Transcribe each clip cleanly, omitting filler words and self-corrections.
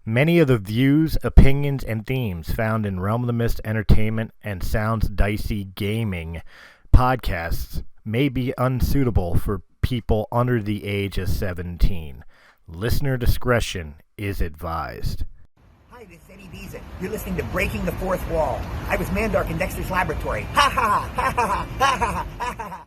Many of the views, opinions, and themes found in Realm of the Mist Entertainment and Sounds Dicey Gaming podcasts may be unsuitable for people under the age of 17. Listener discretion is advised. Hi, this is Eddie Deezen. You're listening to Breaking the Fourth Wall. I was Mandark in Dexter's Laboratory. Ha ha ha ha ha ha ha ha ha.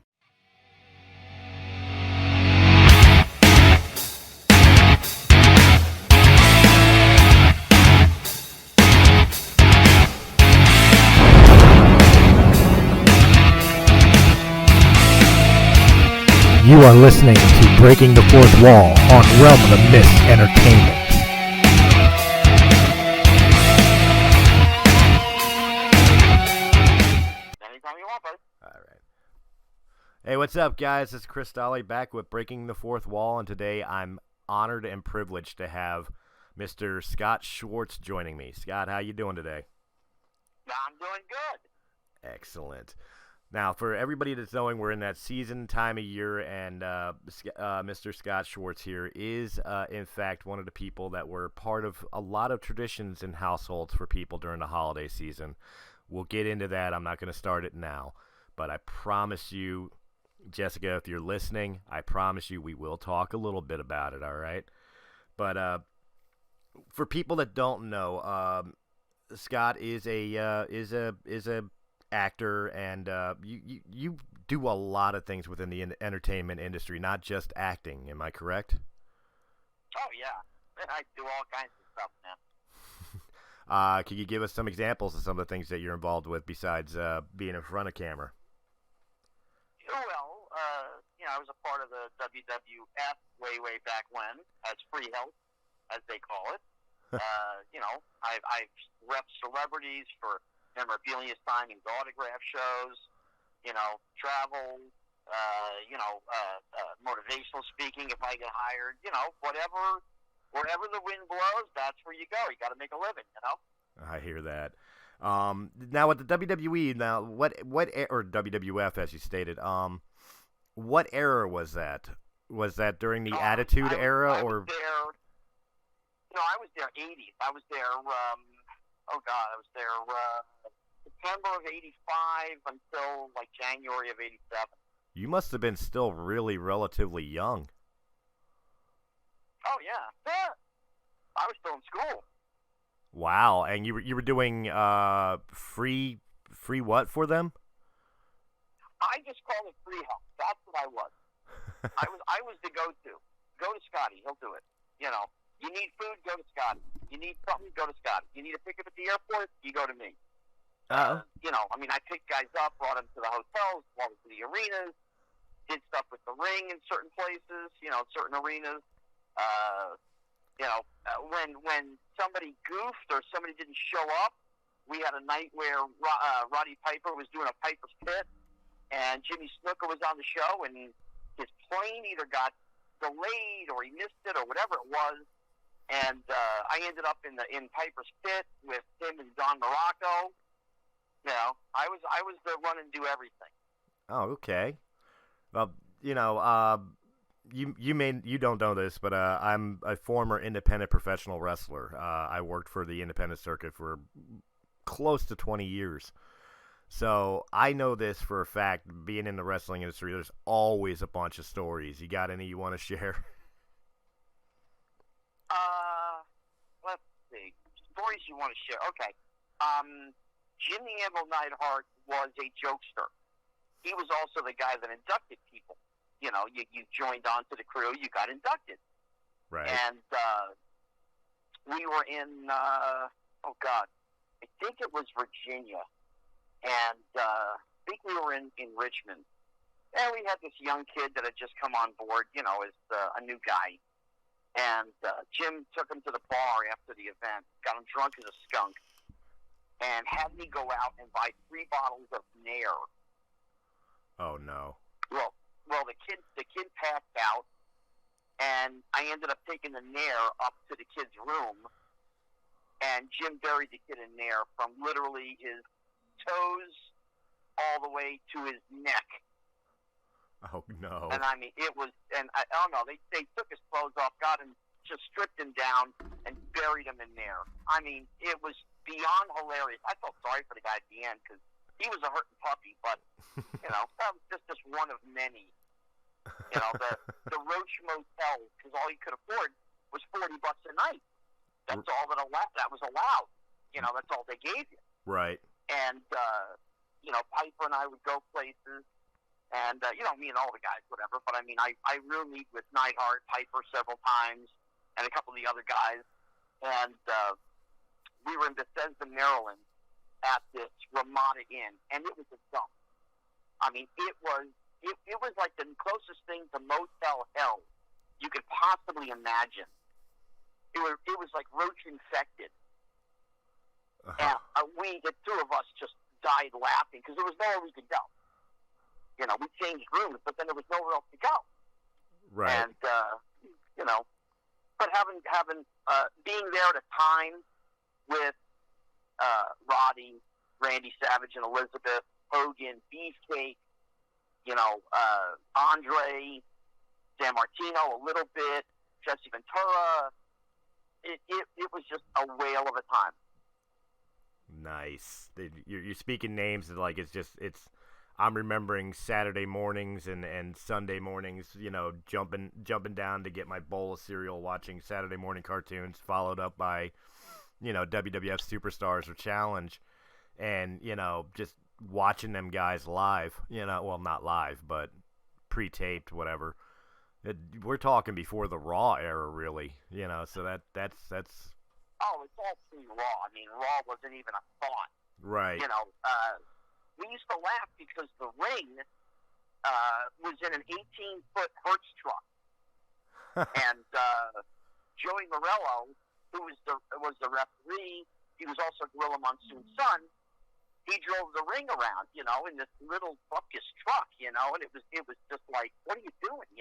You are listening to Breaking the Fourth Wall on Realm of the Mist Entertainment. Anytime you want, buddy. All right. Hey, what's up, guys? This is Chris Dolly back with Breaking the Fourth Wall, and today I'm honored and privileged to have Mr. Scott Schwartz joining me. Scott, how you doing today? I'm doing good. Excellent. Now, for everybody that's knowing, we're in that season time of year, and Mr. Scott Schwartz here is, in fact, one of the people that were part of a lot of traditions in households for people during the holiday season. We'll get into that. I'm not going to start it now, but I promise you, Jessica, if you're listening, I promise you we will talk a little bit about it, all right? But for people that don't know, Scott is a actor, and you do a lot of things within the entertainment industry, not just acting. Am I correct? Oh, yeah. I do all kinds of stuff, man. Can you give us some examples of some of the things that you're involved with besides being in front of camera? Well, I was a part of the WWF way back when, as free help, as they call it. I've repped celebrities for memorabilia signing, autograph shows, travel, motivational speaking if I get hired, wherever the wind blows, that's where you go. You got to make a living, I hear that. Now with the WWE, or WWF, as you stated, what era was that? Was that during the Attitude Era, or? I was there 80s. I was there, September of 85 until, January of 87. You must have been still really relatively young. Oh, yeah. I was still in school. Wow, and you were doing free what for them? I just called it free help. That's what I was. I was the go-to. Go to Scotty. He'll do it. You need food, go to Scotty. You need something, go to Scotty. You need a pickup at the airport, you go to me. I picked guys up, brought them to the hotels, brought them to the arenas, did stuff with the ring in certain places, certain arenas. When somebody goofed or somebody didn't show up, we had a night where Roddy Piper was doing a Piper's Pit, and Jimmy Snuka was on the show, and his plane either got delayed or he missed it or whatever it was. And I ended up in Piper's Pit with him and Don Morocco. I was the run and do everything. Oh, okay. Well, you don't know this, but I'm a former independent professional wrestler. I worked for the independent circuit for close to 20 years. So I know this for a fact. Being in the wrestling industry, there's always a bunch of stories. You got any you want to share? Let's see. Stories you want to share. Okay. Jim the Anvil Neidhart was a jokester. He was also the guy that inducted people. You joined on to the crew, you got inducted. Right. And we were in, I think it was Virginia. And I think we were in Richmond. And we had this young kid that had just come on board, as a new guy. And Jim took him to the bar after the event, got him drunk as a skunk, and had me go out and buy 3 bottles of Nair. Oh, no. Well, the kid passed out, and I ended up taking the Nair up to the kid's room, and Jim buried the kid in Nair from literally his toes all the way to his neck. Oh, no. And I mean, it was, and I don't know, they took his clothes off, got him just stripped him down and buried him in there. I mean, it was beyond hilarious. I felt sorry for the guy at the end because he was a hurting puppy, but, that was just one of many. The Roach Motel, because all he could afford was $40 a night. That's all that was allowed. That's all they gave you. Right. And, Piper and I would go places. And, me and all the guys, whatever. But, I mean, I roomied with Neidhart, Piper several times, and a couple of the other guys. And we were in Bethesda, Maryland, at this Ramada Inn. And it was a dump. I mean, it was like the closest thing to Motel Hell you could possibly imagine. It was like roach infected. And the two of us just died laughing because there was nowhere we could go. We changed rooms, but then there was nowhere else to go. Right. And but having being there at a time with Roddy, Randy Savage, and Elizabeth, Hogan, Beefcake, Andre, San Martino a little bit, Jesse Ventura. It was just a whale of a time. Nice. You're speaking names like it's. I'm remembering Saturday mornings and Sunday mornings. Jumping down to get my bowl of cereal, watching Saturday morning cartoons, followed up by, WWF Superstars or Challenge, and just watching them guys live. Well, not live, but pre-taped, whatever. We're talking before the Raw era, really. So that's. Oh, it's all pre-Raw. I mean, Raw wasn't even a thought. Right. We used to laugh because the ring was in an 18-foot Hertz truck, and Joey Morello, who was the referee, he was also Gorilla Monsoon's son. He drove the ring around, in this little buckish truck, and it was just like, what are you doing,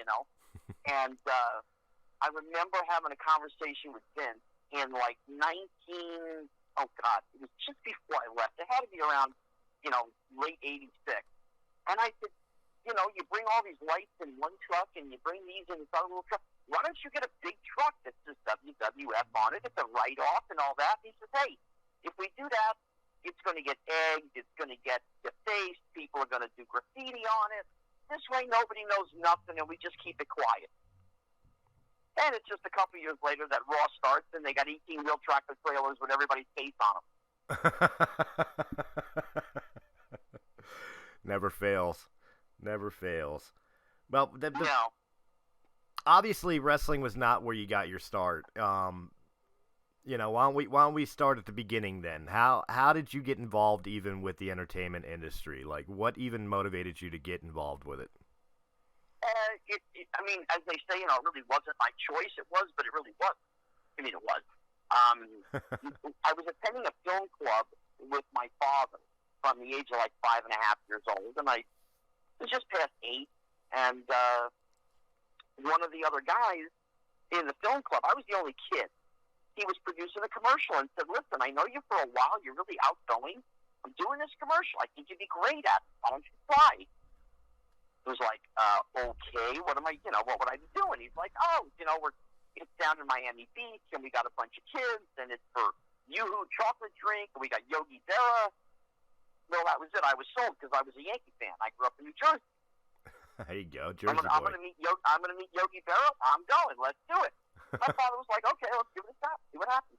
And I remember having a conversation with Vince in like it was just before I left. It had to be around, late '86. And I said, you bring all these lights in one truck and you bring these in this other little truck. Why don't you get a big truck that says WWF on it? It's a write-off and all that. And he says, hey, if we do that, it's going to get egged. It's going to get defaced. People are going to do graffiti on it. This way nobody knows nothing and we just keep it quiet. And it's just a couple years later that Raw starts and they got 18-wheel tractor trailers with everybody's face on them. Never fails. Well, No. Obviously wrestling was not where you got your start. Why don't we start at the beginning then? How did you get involved even with the entertainment industry? Like, what even motivated you to get involved with it? As they say, it really wasn't my choice. It was, but it really wasn't. It was. I was attending a film club with my father from the age of like 5.5 years old, and I was just past 8, and one of the other guys in the film club, I was the only kid. He was producing a commercial and said, listen, I know you for a while. You're really outgoing. I'm doing this commercial. I think you'd be great at it. Why don't you try? It was like, okay, what would I be doing? He's like, it's down in Miami Beach, and we got a bunch of kids, and it's for Yoo-Hoo chocolate drink, and we got Yogi Berra. Well, that was it. I was sold because I was a Yankee fan. I grew up in New Jersey. There you go, Jersey boy. I'm going to meet Yogi Berra. I'm going. Let's do it. My father was like, okay, let's give it a shot. See what happens.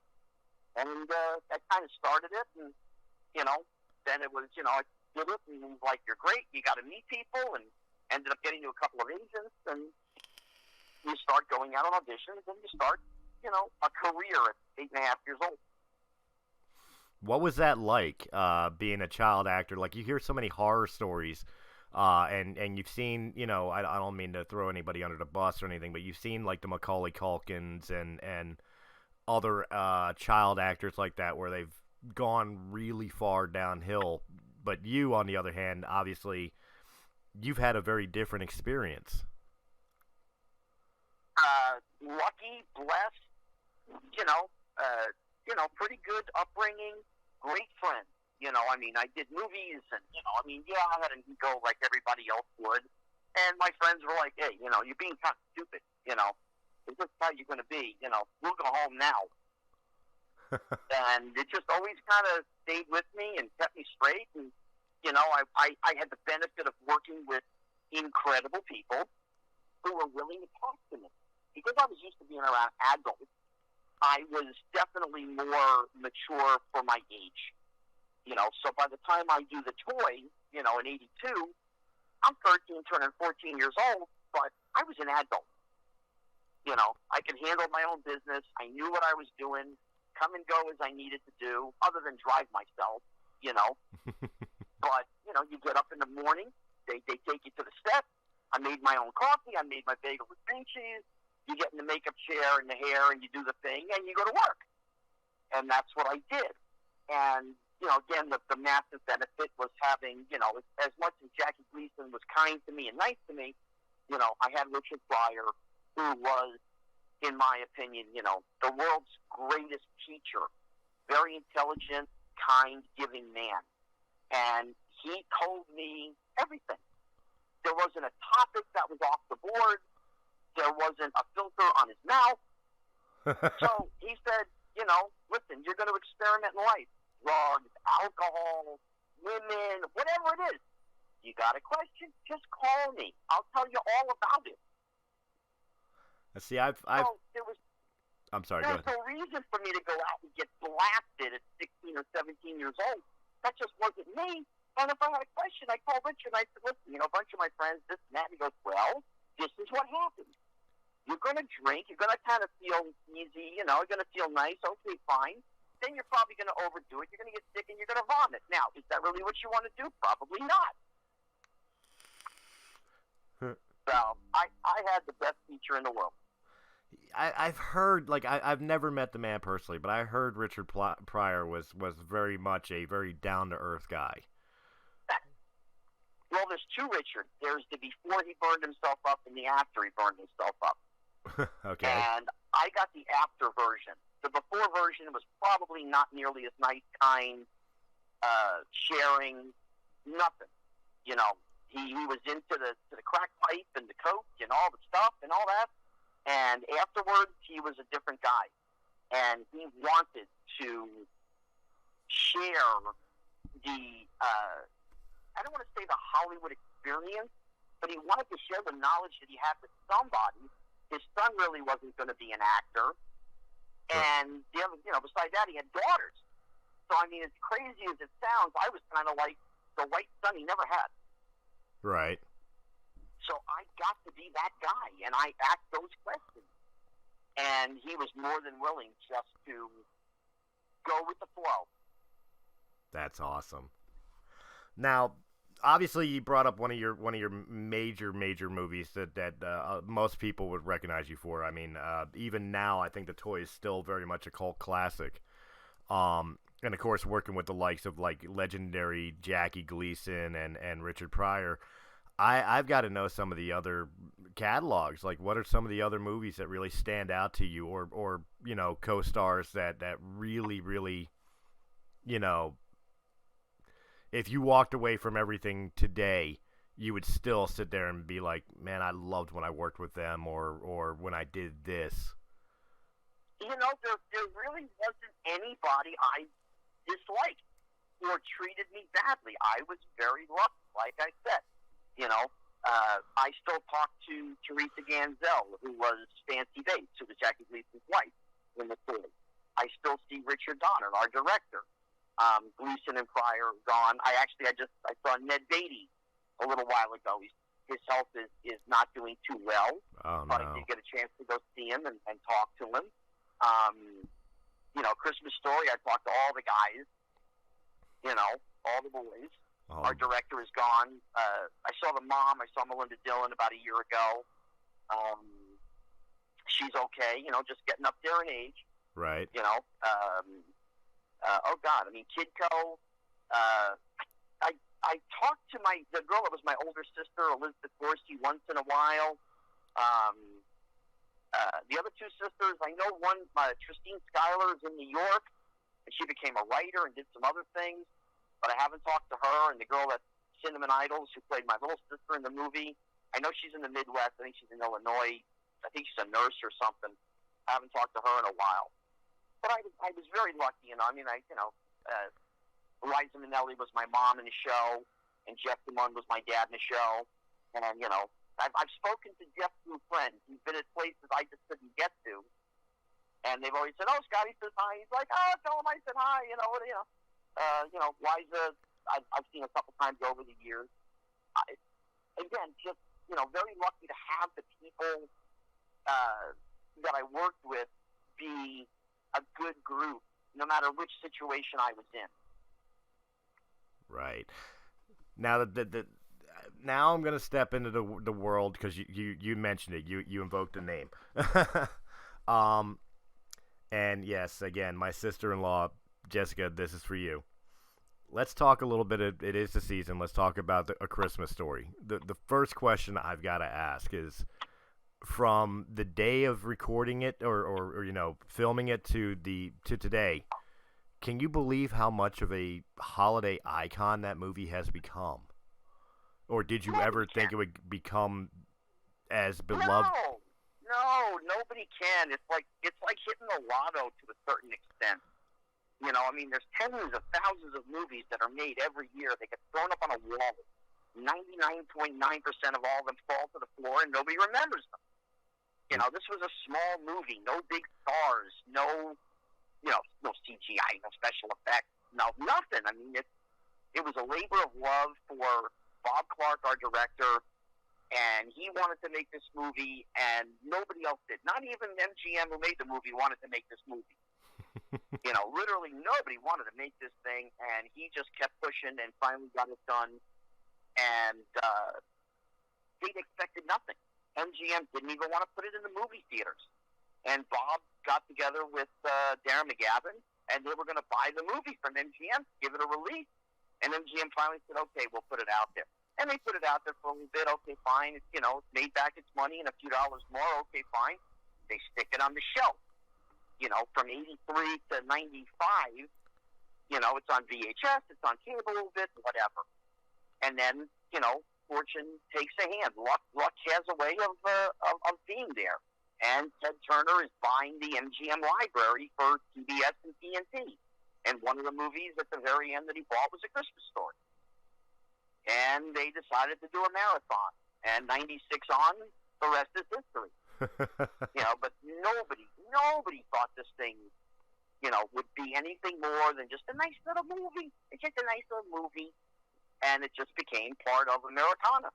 And that kind of started it. And, then it was, I did it. And he was like, you're great. You got to meet people. And ended up getting to a couple of agents. And you start going out on auditions. And you start, a career at 8.5 years old. What was that like, being a child actor? Like, you hear so many horror stories. And you've seen, I don't mean to throw anybody under the bus or anything, but you've seen like the Macaulay Culkins and other child actors like that where they've gone really far downhill. But you, on the other hand, obviously, you've had a very different experience. Lucky, blessed, pretty good upbringing, great friends. I did movies and, I had an ego like everybody else would. And my friends were like, hey, you're being kind of stupid, Is this how you're going to be? We'll go home now. And it just always kind of stayed with me and kept me straight. And, I had the benefit of working with incredible people who were willing to talk to me. Because I was used to being around adults, I was definitely more mature for my age. So by the time I do the toy, in 82, I'm 13, turning 14 years old, but I was an adult. I could handle my own business. I knew what I was doing, come and go as I needed to do, other than drive myself, But, you get up in the morning, they take you to the steps. I made my own coffee. I made my bagel with cream cheese. You get in the makeup chair and the hair and you do the thing and you go to work. And that's what I did. And, again, the massive benefit was having, as much as Jackie Gleason was kind to me and nice to me, I had Richard Pryor, who was, in my opinion, the world's greatest teacher. Very intelligent, kind, giving man. And he told me everything. There wasn't a topic that was off the board. There wasn't a filter on his mouth. So he said, listen, you're going to experiment in life. Drugs, alcohol, women, whatever it is. You got a question? Just call me. I'll tell you all about it. See, so there was, I'm sorry, there's no reason for me to go out and get blasted at 16 or 17 years old. That just wasn't me. And if I had a question, I called Richard and I said, listen, a bunch of my friends, this and that. And he goes, well, this is what happens. You're going to drink. You're going to kind of feel easy. You're going to feel nice. Okay, fine. Then you're probably going to overdo it. You're going to get sick and you're going to vomit. Now, is that really what you want to do? Probably not. So I had the best teacher in the world. I've heard, I've never met the man personally, but I heard Richard Pryor was very much a very down-to-earth guy. Well, there's two Richards. There's the before he burned himself up and the after he burned himself up. Okay. And I got the after version. The before version was probably not nearly as nice, kind, sharing, nothing. He was into the crack pipe and the coke and all the stuff and all that. And afterwards, he was a different guy. And he wanted to share the, I don't want to say the Hollywood experience, but he wanted to share the knowledge that he had with somebody. His son really wasn't going to be an actor. And, the other, besides that, he had daughters. So, I mean, as crazy as it sounds, I was kind of like the white son he never had. Right. So I got to be that guy, and I asked those questions. And he was more than willing just to go with the flow. That's awesome. Now, obviously, you brought up one of your major movies that most people would recognize you for. I mean, even now, I think The Toy is still very much a cult classic. And of course, working with the likes of legendary Jackie Gleason and Richard Pryor. I've got to know some of the other catalogs. What are some of the other movies that really stand out to you, or co-stars that really, really, if you walked away from everything today, you would still sit there and be like, man, I loved when I worked with them, or when I did this. There really wasn't anybody I disliked or treated me badly. I was very lucky, like I said. I still talk to Teresa Ganzel, who was Fancy Bates, who was Jackie Gleason's wife in the story. I still see Richard Donner, our director. Gleason and Pryor are gone. I saw Ned Beatty a little while ago. His health is not doing too well. Oh, but no. I did get a chance to go see him and talk to him. Christmas Story, I talked to all the guys, all the boys. Oh. Our director is gone. I saw the mom. I saw Melinda Dillon about a year ago. She's okay, just getting up there in age. Right. Oh, God. I mean, Kidco. I talked to the girl that was my older sister, Elizabeth Dorsey, once in a while. The other two sisters, I know one, Christine Schuyler, is in New York, and she became a writer and did some other things, but I haven't talked to her. And the girl that's Cinnamon Idols, who played my little sister in the movie, I know she's in the Midwest. I think she's in Illinois. I think she's a nurse or something. I haven't talked to her in a while. But I was very lucky, I mean, Liza Minnelli was my mom in the show, and Jeff DeMunn was my dad in the show. And, I've spoken to Jeff through friends. He's been at places I just couldn't get to. And they've always said, "Oh, Scotty says hi." He's like, "Oh, tell him I said hi." Liza, I've seen a couple times over the years. Again, just very lucky to have the people that I worked with be a good group, no matter which situation I was in. Right. Now now I'm going to step into the world because you mentioned it. You invoked a name. And yes, again, my sister-in-law, Jessica, this is for you. Let's talk a little bit. It is the season. Let's talk about A Christmas Story. The first question I've got to ask is, from the day of recording it or filming it to today, can you believe how much of a holiday icon that movie has become? Or did you ever think it would become as beloved? No, nobody can. It's like hitting the lotto to a certain extent. There's tens of thousands of movies that are made every year. They get thrown up on a wall. 99.9% of all of them fall to the floor, and nobody remembers them. This was a small movie. No big stars. No CGI, no special effects. No, nothing. It was a labor of love for Bob Clark, our director, and he wanted to make this movie, and nobody else did. Not even MGM, who made the movie, wanted to make this movie. Literally nobody wanted to make this thing, and he just kept pushing and finally got it done. And they'd expected nothing. MGM didn't even want to put it in the movie theaters. And Bob got together with Darren McGavin, and they were going to buy the movie from MGM, give it a release. And MGM finally said, "Okay, we'll put it out there." And they put it out there for a little bit. Okay, fine. It's made back its money and a few dollars more. Okay, fine. They stick it on the shelf. From 83 to 95, it's on VHS, it's on cable a little bit, whatever. And then, fortune takes a hand. Luck has a way of being there. And Ted Turner is buying the MGM library for TBS and TNT. And one of the movies at the very end that he bought was A Christmas Story. And they decided to do a marathon. And 96 on, the rest is history. But nobody thought this thing, would be anything more than just a nice little movie. It's just a nice little movie. And it just became part of Americana.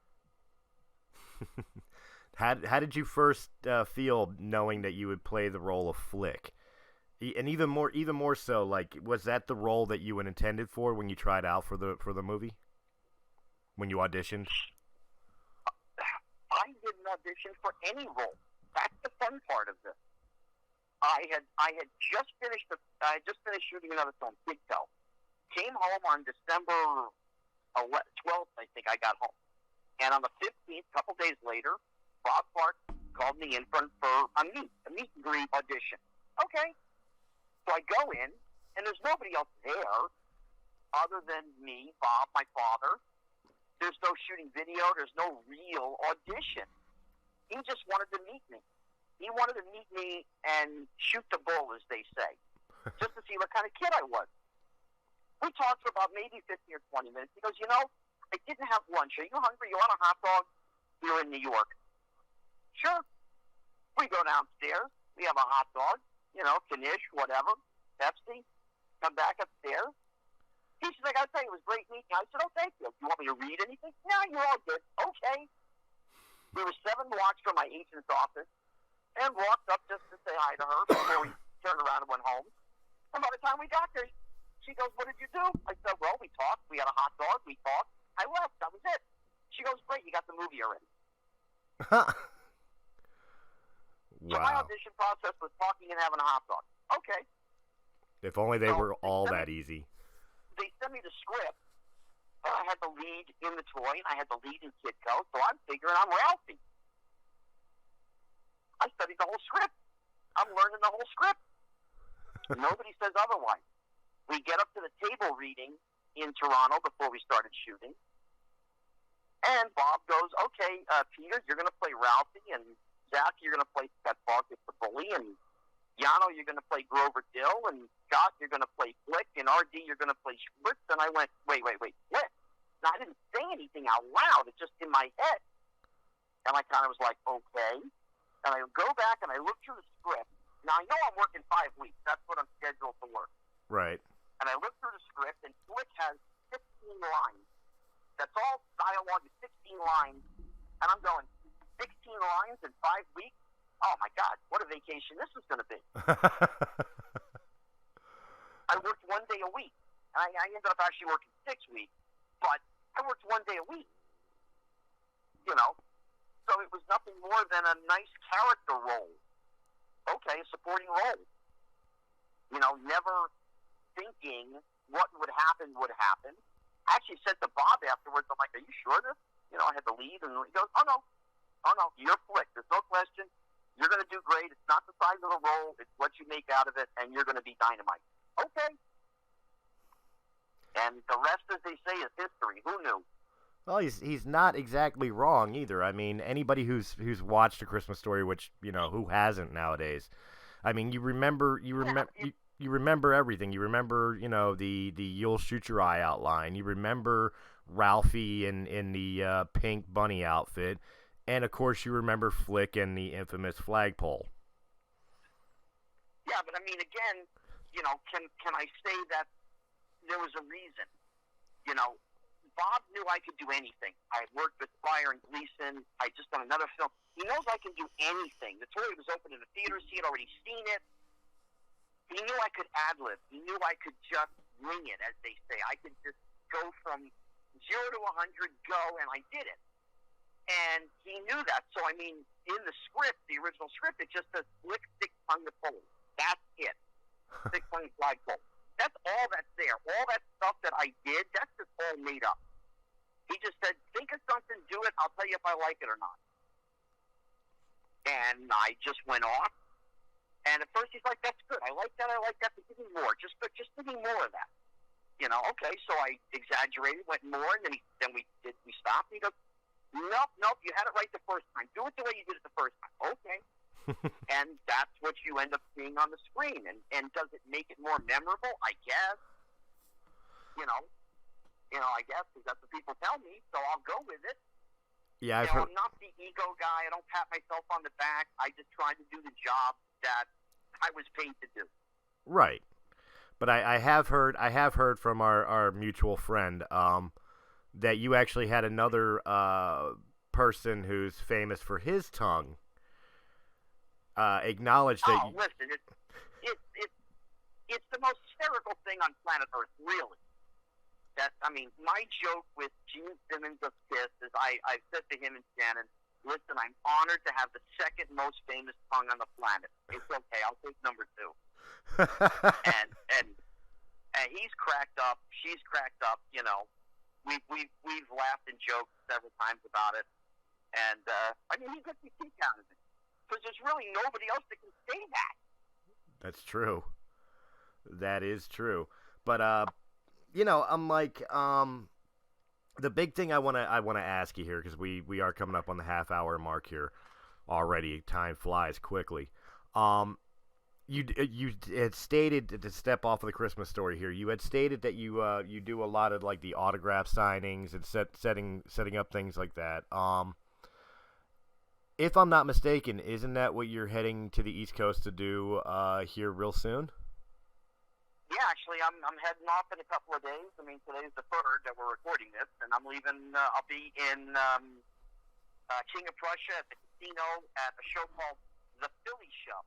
How did you first feel knowing that you would play the role of Flick? And even more so, like, was that the role that you had intended for when you tried out for the movie? When you auditioned? I didn't audition for any role. That's the fun part of this. I had just finished shooting another film, Big Toe. Came home on December 12th, I think I got home. And on the 15th, a couple days later, Bob Clark called me in for a meet and greet audition. Okay. So I go in, and there's nobody else there other than me, Bob, my father. There's no shooting video. There's no real audition. He just wanted to meet me. He wanted to meet me and shoot the bull, as they say, just to see what kind of kid I was. We talked for about maybe 15 or 20 minutes. He goes, I didn't have lunch. Are you hungry? You want a hot dog? You're in New York. Sure. We go downstairs. We have a hot dog, Knish, whatever, Pepsi. Come back upstairs. He's like, "I tell you, it was great meeting you." I said, "Oh, thank you. You want me to read anything?" "No, you're all good." "Okay." We were 7 blocks from my agent's office and walked up just to say hi to her before we turned around and went home. And by the time we got there, she goes, "What did you do?" I said, "Well, we talked. We had a hot dog. We talked. I left. That was it." She goes, "Great. You got the movie already." Wow. So my audition process was talking and having a hot dog. Okay. If only they were all that easy. They sent me the script. I had the lead in The Toy, and I had the lead in Kidco, so I'm figuring I'm Ralphie. I studied the whole script. I'm learning the whole script. Nobody says otherwise. We get up to the table reading in Toronto before we started shooting, and Bob goes, "Okay, Peter, you're going to play Ralphie, and Zach, you're going to play Scott Barkett, the bully, and Yano, you're going to play Grover Dill, and Scott, you're going to play Flick, and RD, you're going to play Schwartz. And I went, wait, Flick. Now, I didn't say anything out loud. It's just in my head. And I kind of was like, okay. And I go back and I look through the script. Now, I know I'm working 5 weeks. That's what I'm scheduled to work. Right. And I look through the script, and Flick has 16 lines. That's all dialogue is 16 lines. And I'm going, 16 lines in 5 weeks? Oh, my God, what a vacation this is going to be. I worked 1 day a week. I ended up actually working 6 weeks, but I worked 1 day a week. You know? So it was nothing more than a nice character role. Okay, supporting role. You know, never thinking what would happen would happen. I actually said to Bob afterwards, I'm like, are you sure this? You know, I had to leave, and he goes, oh, no, you're Flick. There's no question. You're going to do great. It's not the size of the role. It's what you make out of it, and you're going to be dynamite. Okay. And the rest, as they say, is history. Who knew? Well, he's not exactly wrong either. I mean, anybody who's watched A Christmas Story, which, you know, who hasn't nowadays? I mean, you remember everything. You remember, you know, the "You'll Shoot Your Eye Out" line. You remember Ralphie in the pink bunny outfit. And, of course, you remember Flick and the infamous flagpole. Yeah, but, I mean, again, you know, can I say that there was a reason? You know, Bob knew I could do anything. I had worked with Pryor and Gleason. I just done another film. He knows I can do anything. The tour was open in the theaters. He had already seen it. He knew I could ad-lib. He knew I could just wing it, as they say. I could just go from 0 to 100, go, and I did it. And he knew that. So, I mean, in the script, the original script, it just says, Flick, stick-tongue the pole. That's it. Stick-tongue flagpole. That's all that's there. All that stuff that I did, that's just all made up. He just said, think of something, do it. I'll tell you if I like it or not. And I just went off. And at first he's like, that's good. I like that. But give me more. Just give me more of that. You know, okay. So I exaggerated, went more, and then we stopped. And he goes, Nope, you had it right the first time. Do it the way you did it the first time. Okay. And that's what you end up seeing on the screen. And does it make it more memorable? I guess. You know, I guess, because that's what people tell me, so I'll go with it. Yeah, I'm not the ego guy. I don't pat myself on the back. I just try to do the job that I was paid to do. Right. But I have heard from our mutual friend, that you actually had another person who's famous for his tongue acknowledge that. Oh, listen, it's the most hysterical thing on planet Earth, really. I mean, my joke with Gene Simmons of Kiss is I said to him and Shannon, listen, I'm honored to have the second most famous tongue on the planet. It's okay, I'll take number 2. and he's cracked up, she's cracked up, you know. We've laughed and joked several times about it, and I mean, he gets a kick out of it because there's really nobody else that can say that. That's true. That is true. But you know, I'm like, the big thing I wanna ask you here, because we are coming up on the half-hour mark here already. Time flies quickly. You had stated, to step off of the Christmas Story here, you had stated that you do a lot of like the autograph signings and setting up things like that. If I'm not mistaken, isn't that what you're heading to the East Coast to do here real soon? Yeah, actually, I'm heading off in a couple of days. I mean, today's the 3rd that we're recording this, and I'm leaving. I'll be in King of Prussia at the casino at a show called The Philly Show.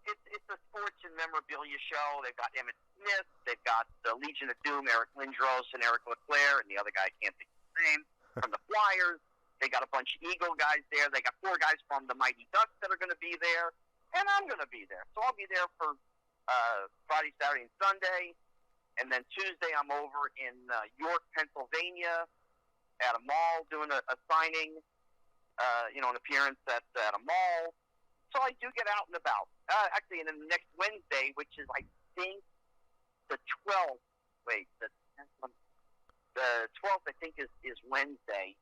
It's a sports and memorabilia show. They've got Emmitt Smith. They've got the Legion of Doom, Eric Lindros and Eric LeClaire, and the other guy I can't think of his name, from the Flyers. They got a bunch of Eagle guys there. They got 4 guys from the Mighty Ducks that are going to be there, and I'm going to be there. So I'll be there for Friday, Saturday, and Sunday. And then Tuesday I'm over in York, Pennsylvania at a mall doing a signing, an appearance at a mall. So I do get out and about. Actually, and then the next Wednesday, which is, I think, the 12th. Wait, the 12th, I think, is Wednesday.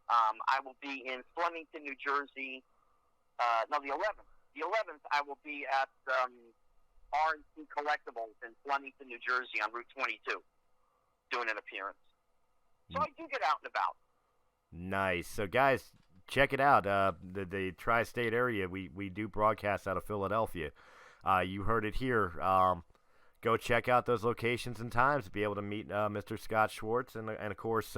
I will be in Flemington, New Jersey, No, the 11th. The 11th, I will be at R&C Collectibles in Flemington, New Jersey on Route 22 doing an appearance. So I do get out and about. Nice. So, guys, check it out. The tri-state area, we do broadcast out of Philadelphia. You heard it here. Go check out those locations and times to be able to meet Mr. Scott Schwartz and of course,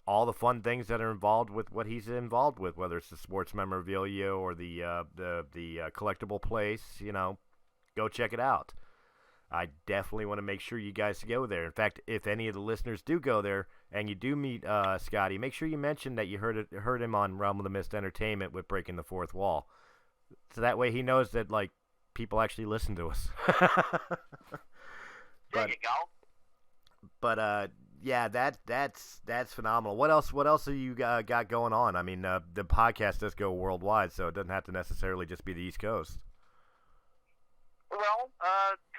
all the fun things that are involved with what he's involved with, whether it's the sports memorabilia or the collectible place. Go check it out. I definitely want to make sure you guys go there. In fact, if any of the listeners do go there and you do meet Scotty, make sure you mention that you heard him on Realm of the Mist Entertainment with Breaking the Fourth Wall. So that way he knows that, like, people actually listen to us. There you go. But yeah, that's phenomenal. What else have you got going on? I mean, the podcast does go worldwide, so it doesn't have to necessarily just be the East Coast. Well,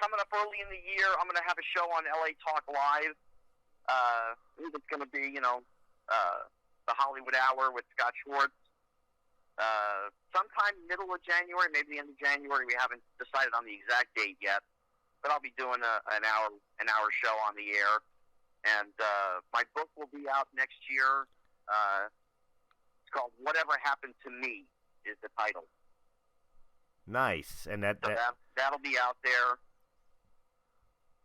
coming up early in the year, I'm going to have a show on LA Talk Live. It's going to be, the Hollywood Hour with Scott Schwartz. Sometime middle of January, maybe the end of January. We haven't decided on the exact date yet, but I'll be doing an hour show on the air. And my book will be out next year. It's called Whatever Happened to Me is the title. Nice, and that'll be out there.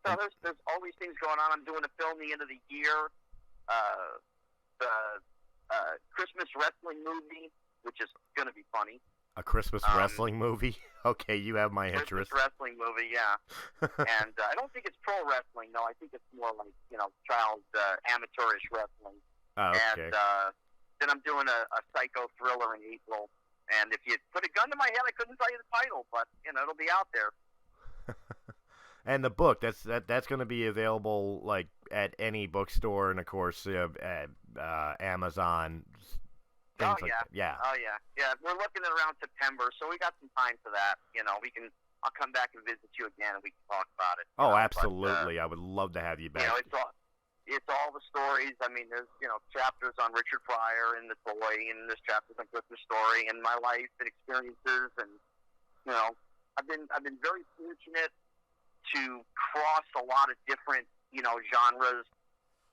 So there's all these things going on. I'm doing a film the end of the year, the Christmas wrestling movie, which is going to be funny. A Christmas wrestling movie? Okay, you have my interest. Christmas wrestling movie, yeah. And I don't think it's pro wrestling, no. I think it's more like, child amateurish wrestling. Oh, okay. And then I'm doing a psycho thriller in April. And if you put a gun to my head, I couldn't tell you the title, but it'll be out there. And the book, that's going to be available like at any bookstore, and of course, Amazon. Oh yeah. Oh yeah. We're looking at around September, so we got some time for that. I'll come back and visit you again, and we can talk about it. Oh, absolutely! I would love to have you back. It's all the stories. I mean, there's chapters on Richard Pryor and the toy, and there's chapters on Christmas Story and my life and experiences, and I've been very fortunate to cross a lot of different genres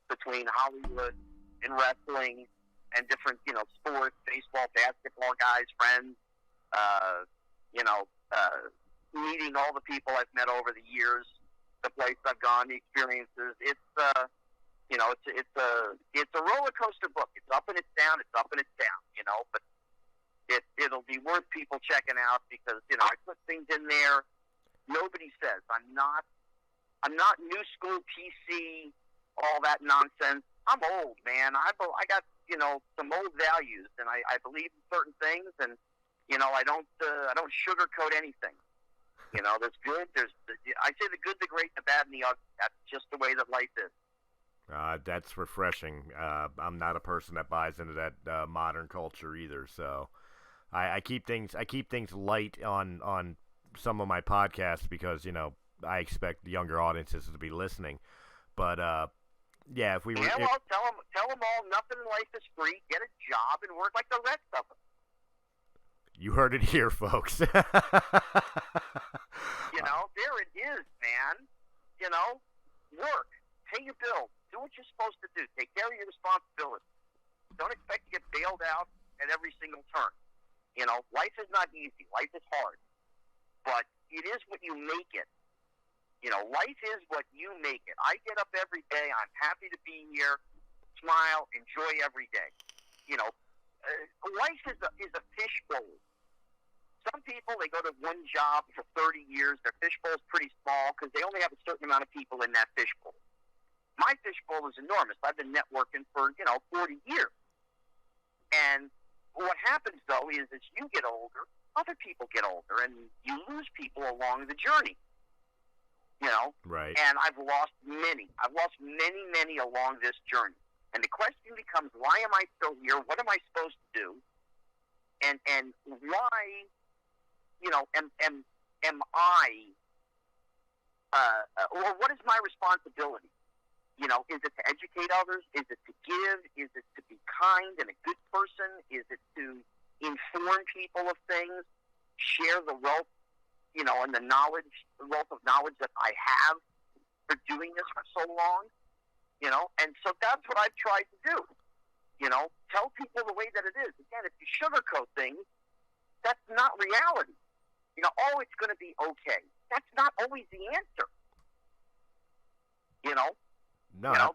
between Hollywood and wrestling and different sports, baseball, basketball guys, friends. Meeting all the people I've met over the years, the places I've gone, the experiences. It's a roller coaster book. It's up and it's down. It's up and it's down. But it'll be worth people checking out because I put things in there nobody says. I'm not new school PC, all that nonsense. I'm old, man. I got some old values, and I believe in certain things, and I don't sugarcoat anything. There's good. I say the good, the great, the bad, and the ugly. That's just the way that life is. That's refreshing. I'm not a person that buys into that modern culture either. So I keep things light on some of my podcasts because I expect the younger audiences to be listening. But yeah, if we were, tell them all nothing in life is free. Get a job and work like the rest of them. You heard it here, folks. There it is, man. Work, pay your bills, do what you're supposed to do, take care of your responsibilities. Don't expect to get bailed out at every single turn. Life is not easy. Life is hard. But it is what you make it. Life is what you make it. I get up every day. I'm happy to be here, smile, enjoy every day. Life is a fishbowl. Some people, they go to one job for 30 years. Their fishbowl is pretty small because they only have a certain amount of people in that fishbowl. My fishbowl is enormous. I've been networking for, 40 years. And what happens, though, is as you get older, other people get older, and you lose people along the journey. Right. And I've lost many. I've lost many, many along this journey. And the question becomes, why am I still here? What am I supposed to do? And why, am I, or what is my responsibility? Is it to educate others? Is it to give? Is it to be kind and a good person? Is it to, inform people of things, share the wealth, and the wealth of knowledge that I have for doing this for so long, and so that's what I've tried to do. Tell people the way that it is. Again, if you sugarcoat things, that's not reality. It's going to be okay. That's not always the answer. No. I've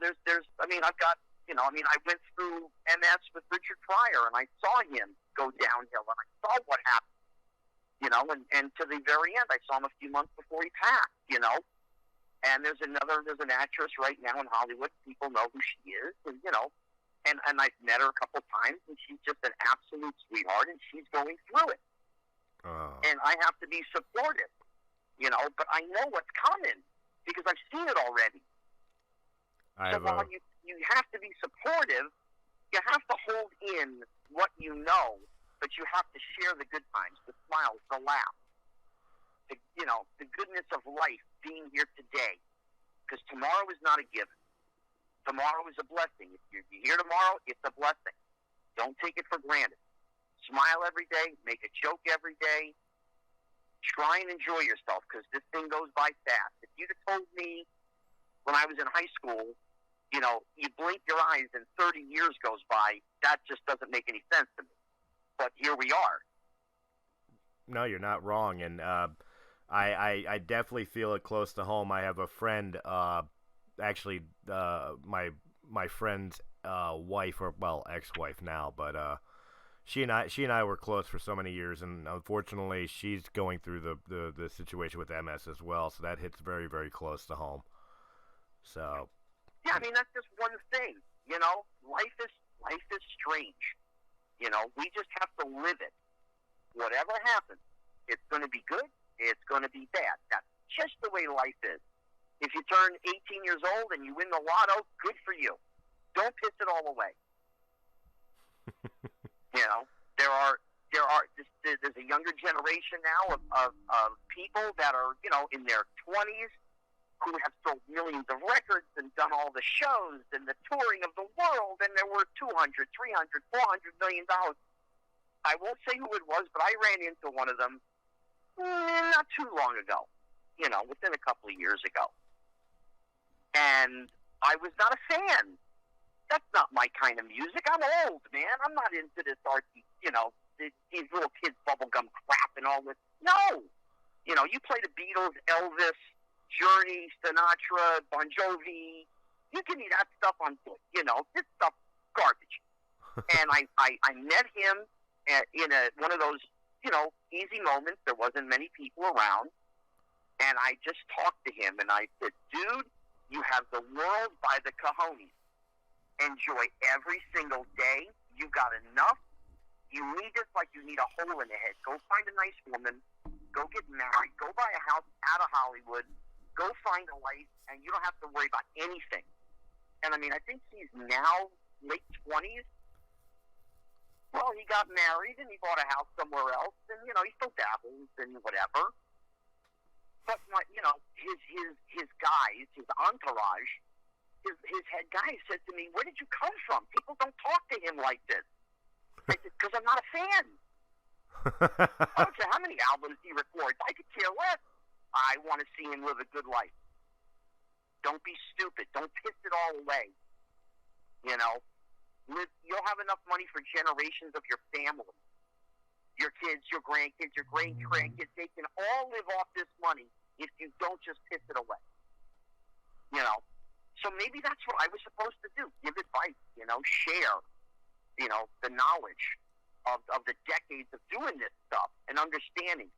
got, I went through MS with Richard Pryor, and I saw him go downhill, and I saw what happened, and to the very end, I saw him a few months before he passed, and there's an actress right now in Hollywood, people know who she is, and I've met her a couple times, and she's just an absolute sweetheart, and she's going through it. And I have to be supportive, but I know what's coming because I've seen it already. While you have to be supportive, you have to hold in what you know, but you have to share the good times, the smiles, the laughs, the goodness of life, being here today, because tomorrow is not a given. Tomorrow is a blessing. If you're here tomorrow, it's a blessing. Don't take it for granted. Smile every day. Make a joke every day. Try and enjoy yourself, because this thing goes by fast. If you'd have told me when I was in high school, you blink your eyes and 30 years goes by, that just doesn't make any sense to me. But here we are. No, you're not wrong, and I definitely feel it close to home. I have a friend, actually, my friend's wife, or ex-wife now, but she and I were close for so many years, and unfortunately, she's going through the situation with MS as well, so that hits very, very close to home. So. Yeah, that's just one thing. Life is strange. We just have to live it. Whatever happens, it's going to be good. It's going to be bad. That's just the way life is. If you turn 18 years old and you win the lotto, good for you. Don't piss it all away. There's a younger generation now of people that are, in their 20s, who have sold millions of records and done all the shows and the touring of the world, and they're worth $200, $300, $400 million. I won't say who it was, but I ran into one of them not too long ago, within a couple of years ago. And I was not a fan. That's not my kind of music. I'm old, man. I'm not into this artsy, these little kids bubblegum crap and all this. No! You play the Beatles, Elvis, Journey, Sinatra, Bon Jovi. You give me that stuff on foot. This stuff garbage. And I met him in one of those, easy moments. There wasn't many people around. And I just talked to him, and I said, dude, you have the world by the cojones. Enjoy every single day. You got enough. You need this like you need a hole in the head. Go find a nice woman. Go get married. Go buy a house out of Hollywood. Go find a life, and you don't have to worry about anything. And I think he's now late 20s. Well, he got married, and he bought a house somewhere else, and, he still dabbles and whatever. But, his guys, his entourage, his head guy said to me, where did you come from? People don't talk to him like this. I said, because I'm not a fan. I don't care how many albums he records. I could care less. I want to see him live a good life. Don't be stupid. Don't piss it all away. You'll have enough money for generations of your family. Your kids, your grandkids, your great-grandkids, they can all live off this money if you don't just piss it away. So maybe that's what I was supposed to do. Give advice, share, the knowledge of the decades of doing this stuff and understanding.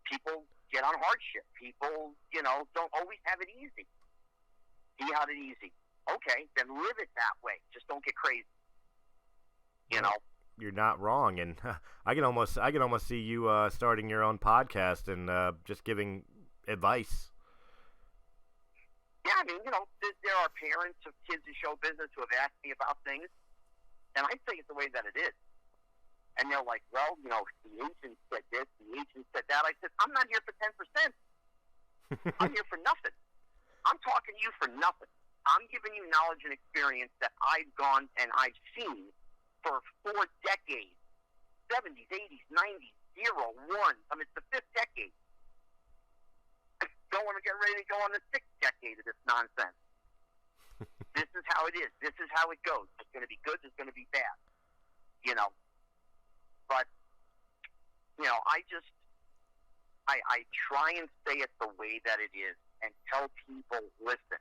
People get on hardship. People, don't always have it easy. He had it easy. Okay, then live it that way. Just don't get crazy. You're not wrong, and I can almost see you starting your own podcast and just giving advice. Yeah, there are parents of kids in show business who have asked me about things, and I say it the way that it is. And they're like, well, the agent said this, the agent said that. I said, I'm not here for 10%. I'm here for nothing. I'm talking to you for nothing. I'm giving you knowledge and experience that I've gone and I've seen for 4 decades 70s, 80s, 90s, 0, 1. I mean, it's the 5th decade. Don't want to get ready to go on the 6th decade of this nonsense. This is how it is. This is how it goes. It's going to be good. It's going to be bad. You know. But, you know, I try and say it the way that it is and tell people, listen,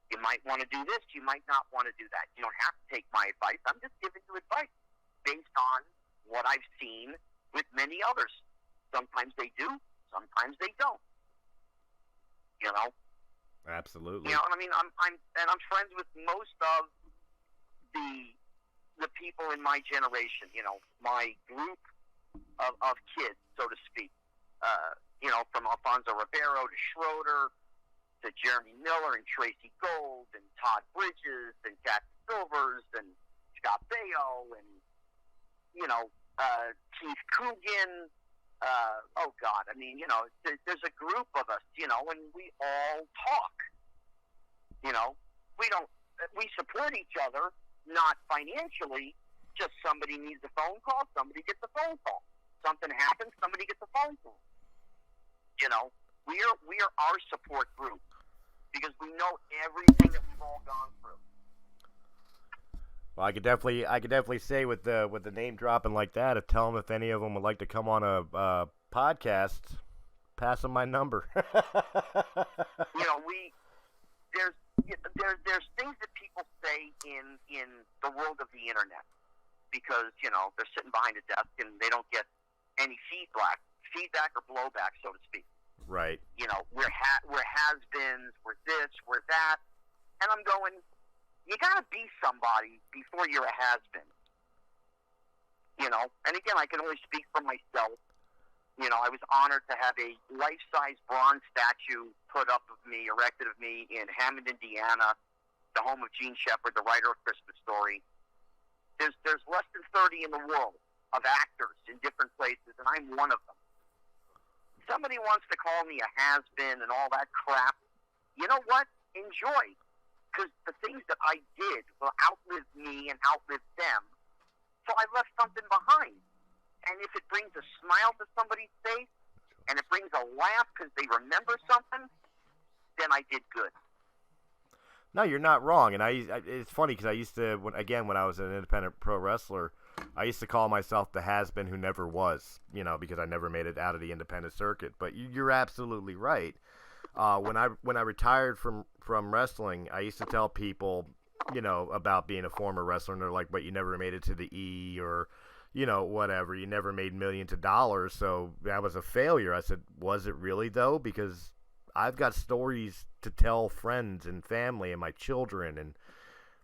you might want to do this. You might not want to do that. You don't have to take my advice. I'm just giving you advice based on what I've seen with many others. Sometimes they do. Sometimes they don't. You know? Absolutely. You know, I mean, I'm friends with most of the people in my generation. You know, my group of kids, so to speak. You know, from Alfonso Ribeiro to Schroeder to Jeremy Miller and Tracy Gold and Todd Bridges and Cat Silvers and Scott Baio and you know Keith Coogan. Oh God, I mean, you know, there's a group of us, you know, and we all talk. You know, we support each other, not financially. Just somebody needs a phone call, somebody gets a phone call. Something happens, somebody gets a phone call. You know, we are our support group because we know everything that we've all gone through. Well, I could definitely say with the name dropping like that, tell them if any of them would like to come on a podcast, pass them my number. You know, there's things that people say in the world of the internet because you know they're sitting behind a desk and they don't get any feedback or blowback, so to speak. Right. You know, we're has-beens, we're this, we're that, and I'm going. You gotta be somebody before you're a has-been. You know, and again, I can only speak for myself. You know, I was honored to have a life-size bronze statue put up of me, erected of me in Hammond, Indiana, the home of Gene Shepard, the writer of Christmas Story. There's less than 30 in the world of actors in different places, and I'm one of them. Somebody wants to call me a has-been and all that crap. You know what? Enjoy. Because the things that I did will outlive me and outlive them. So I left something behind. And if it brings a smile to somebody's face, and it brings a laugh because they remember something, then I did good. No, you're not wrong. And it's funny because I used to, when I was an independent pro wrestler, I used to call myself the has-been who never was, you know, because I never made it out of the independent circuit. But you're absolutely right. When I retired from wrestling, I used to tell people, you know, about being a former wrestler, and they're like, "But you never made it to the E, or, you know, whatever. You never made millions of dollars, so that was a failure." I said, "Was it really though? Because I've got stories to tell friends and family and my children, and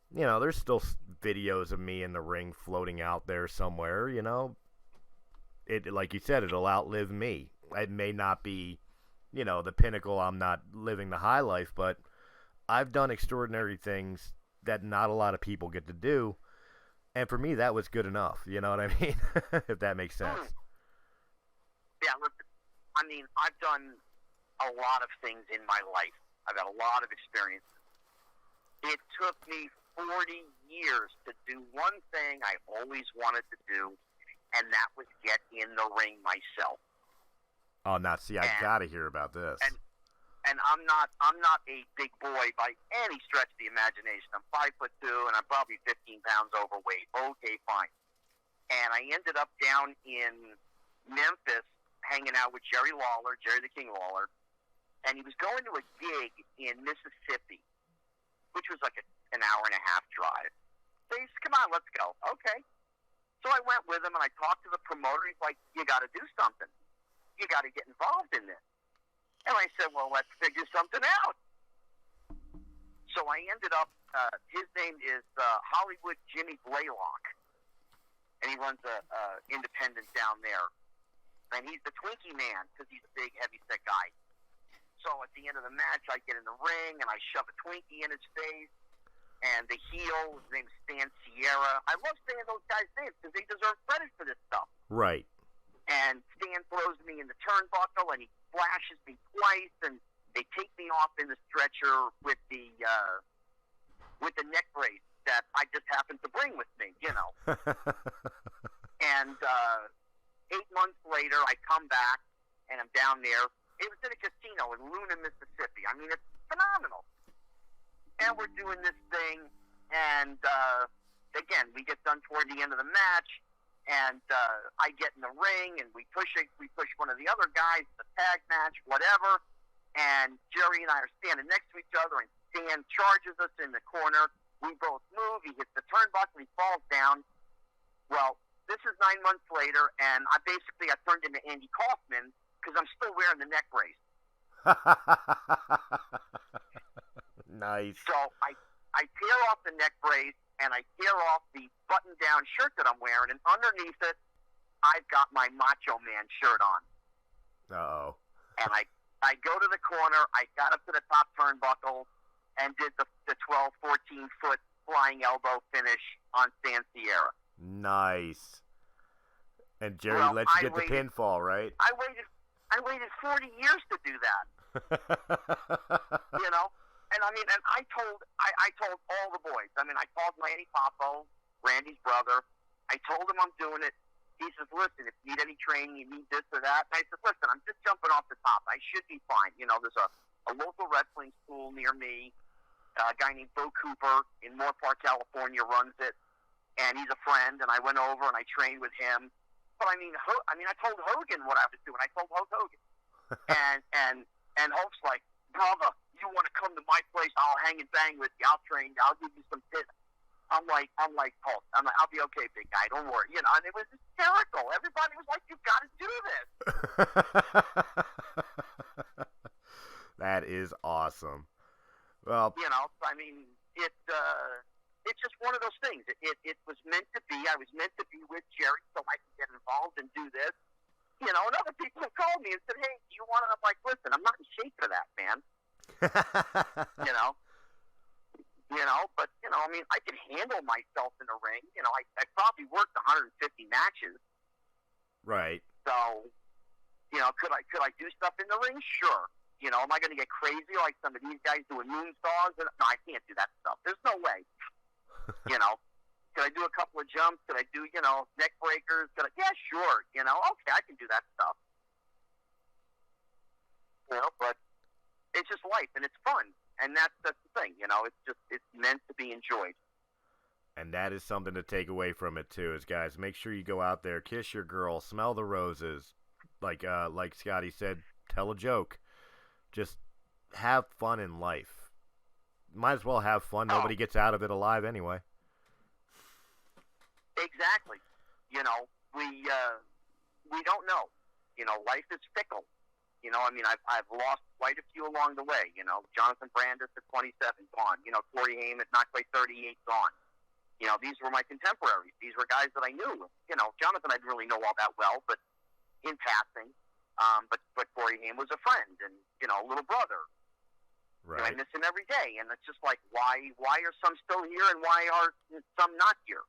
you know, there's still videos of me in the ring floating out there somewhere. You know, it like you said, it'll outlive me. It may not be." You know, the pinnacle, I'm not living the high life, but I've done extraordinary things that not a lot of people get to do. And for me, that was good enough. You know what I mean? If that makes sense. Yeah, listen, I mean, I've done a lot of things in my life. I've had a lot of experiences. It took me 40 years to do one thing I always wanted to do, and that was get in the ring myself. Oh, now see, I gotta hear about this. And I'm not a big boy by any stretch of the imagination. I'm 5'2", and I'm probably 15 pounds overweight. Okay, fine. And I ended up down in Memphis hanging out with Jerry the King Lawler, and he was going to a gig in Mississippi, which was like an hour and a half drive. So he said, "Come on, let's go." Okay. So I went with him, and I talked to the promoter. He's like, "You got to do something. You got to get involved in this." And I said, "Well, let's figure something out." So I ended up, his name is Hollywood Jimmy Blaylock, and he runs a independent down there. And he's the Twinkie man because he's a big, heavy-set guy. So at the end of the match, I get in the ring, and I shove a Twinkie in his face. And the heel, his name is Stan Sierra. I love saying those guys' names because they deserve credit for this stuff. Right. And Stan throws me in the turnbuckle, and he flashes me twice, and they take me off in the stretcher with the neck brace that I just happened to bring with me, you know. And 8 months later, I come back, and I'm down there. It was in a casino in Luna, Mississippi. I mean, it's phenomenal. And we're doing this thing, and again, we get done toward the end of the match, and I get in the ring, and we push one of the other guys, the tag match, whatever. And Jerry and I are standing next to each other, and Stan charges us in the corner. We both move. He hits the turnbuckle. He falls down. Well, this is 9 months later, and I turned into Andy Kaufman because I'm still wearing the neck brace. Nice. So I tear off the neck brace, and I tear off the button-down shirt that I'm wearing, and underneath it, I've got my Macho Man shirt on. Uh-oh. And I go to the corner, I got up to the top turnbuckle, and did the 12, 14-foot flying elbow finish on Stan Sierra. Nice. And Jerry lets you get the pinfall, right? I waited 40 years to do that. You know? And I mean, and I told all the boys. I mean, I called Manny Popo, Randy's brother. I told him I'm doing it. He says, listen, if you need any training, you need this or that. And I said, listen, I'm just jumping off the top. I should be fine. You know, there's a local wrestling school near me. A guy named Bo Cooper in Moore Park, California runs it. And he's a friend, and I went over and I trained with him. But I mean, I told Hogan what I was doing. I told Hulk Hogan. and Hulk's like, brother, you want to come to my place? I'll hang and bang with you. I'll train you. I'll give you some tips. I'm like, Hulk. I'll be okay, big guy. Don't worry. You know, and it was hysterical. Everybody was like, you've got to do this. That is awesome. Well, you know, I mean, it's just one of those things. It was meant to be. I was meant to be with Jerry so I could get involved and do this. You know, and other people have called me and said, hey, do you want it? I'm like, listen, I'm not in shape for that, man. You know, but, you know, I mean, I can handle myself in the ring. You know, I probably worked 150 matches. Right. So, you know, could I do stuff in the ring? Sure. You know, am I going to get crazy like some of these guys doing moonsaults? No, I can't do that stuff. There's no way. You know, could I do a couple of jumps? Could I do, you know, neck breakers? Yeah, sure. You know, okay, I can do that stuff. You know, but it's just life, and it's fun. And that's the thing, you know, it's meant to be enjoyed. And that is something to take away from it, too, is, guys, make sure you go out there, kiss your girl, smell the roses. Like Scotty said, tell a joke. Just have fun in life. Might as well have fun. Nobody gets out of it alive anyway. Exactly. You know, we don't know. You know, life is fickle. You know, I mean, I've lost quite a few along the way. You know, Jonathan Brandis at 27, gone. You know, Corey Haim at not quite 38, gone. You know, these were my contemporaries. These were guys that I knew. You know, Jonathan I didn't really know all that well, but in passing. But Corey Haim was a friend and, you know, a little brother. Right. And I miss him every day. And it's just like, why are some still here and why are some not here?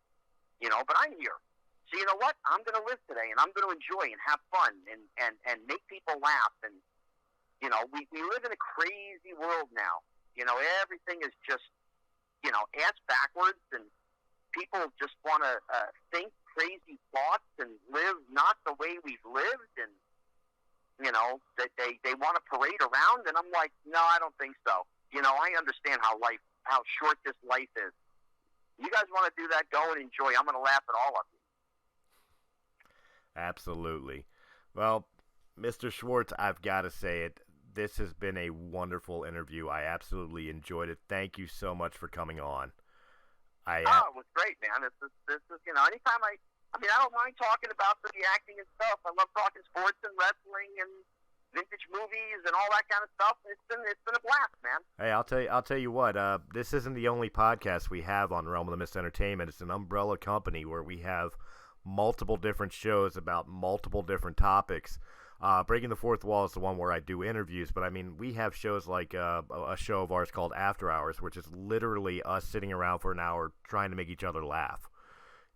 You know, but I'm here. So you know what? I'm going to live today, and I'm going to enjoy and have fun and make people laugh. And, you know, we live in a crazy world now. You know, everything is just, you know, ass backwards, and people just want to think crazy thoughts and live not the way we've lived, and, you know, that they want to parade around. And I'm like, no, I don't think so. You know, I understand how short this life is. You guys want to do that, go and enjoy. I'm going to laugh at all of you. Absolutely. Well, Mr. Schwartz, I've got to say it. This has been a wonderful interview. I absolutely enjoyed it. Thank you so much for coming on. It was great, man. This is, you know, anytime I don't mind talking about the acting and stuff. I love talking sports and wrestling and vintage movies and all that kind of stuff. It's been a blast, man. Hey, I'll tell you what. This isn't the only podcast we have on Realm of the Mist Entertainment. It's an umbrella company where we have multiple different shows about multiple different topics. Breaking the Fourth Wall is the one where I do interviews, but I mean, we have shows like a show of ours called After Hours, which is literally us sitting around for an hour trying to make each other laugh.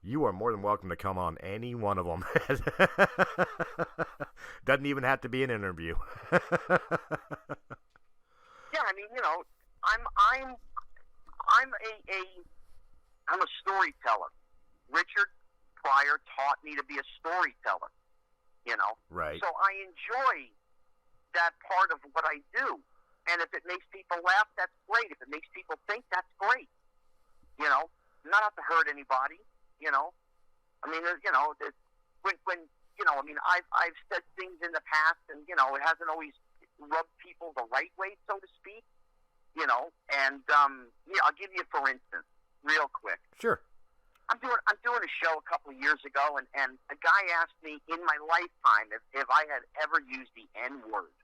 You are more than welcome to come on any one of them. Doesn't even have to be an interview. Yeah, I mean, you know, I'm a storyteller. Richard Pryor taught me to be a storyteller, you know. Right. So I enjoy that part of what I do. And if it makes people laugh, that's great. If it makes people think, that's great. You know, not have to hurt anybody, you know. I mean, you know, when you know, I mean, I've said things in the past, and, you know, it hasn't always rubbed people the right way, so to speak, you know. And, yeah, I'll give you, for instance, real quick. Sure. I'm doing a show a couple of years ago, and a guy asked me in my lifetime if I had ever used the N-word.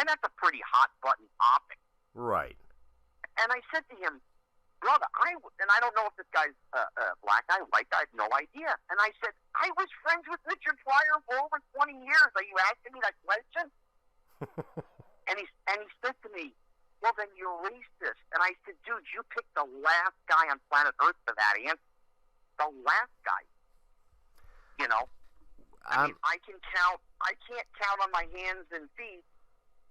And that's a pretty hot-button topic. Right. And I said to him, brother, I don't know if this guy's black guy, white guy, I have no idea. And I said, I was friends with Richard Pryor for over 20 years. Are you asking me that question? and he said to me, well, then you're racist. And I said, dude, you picked the last guy on planet Earth for that answer. The last guy. You know? I mean, I can't count on my hands and feet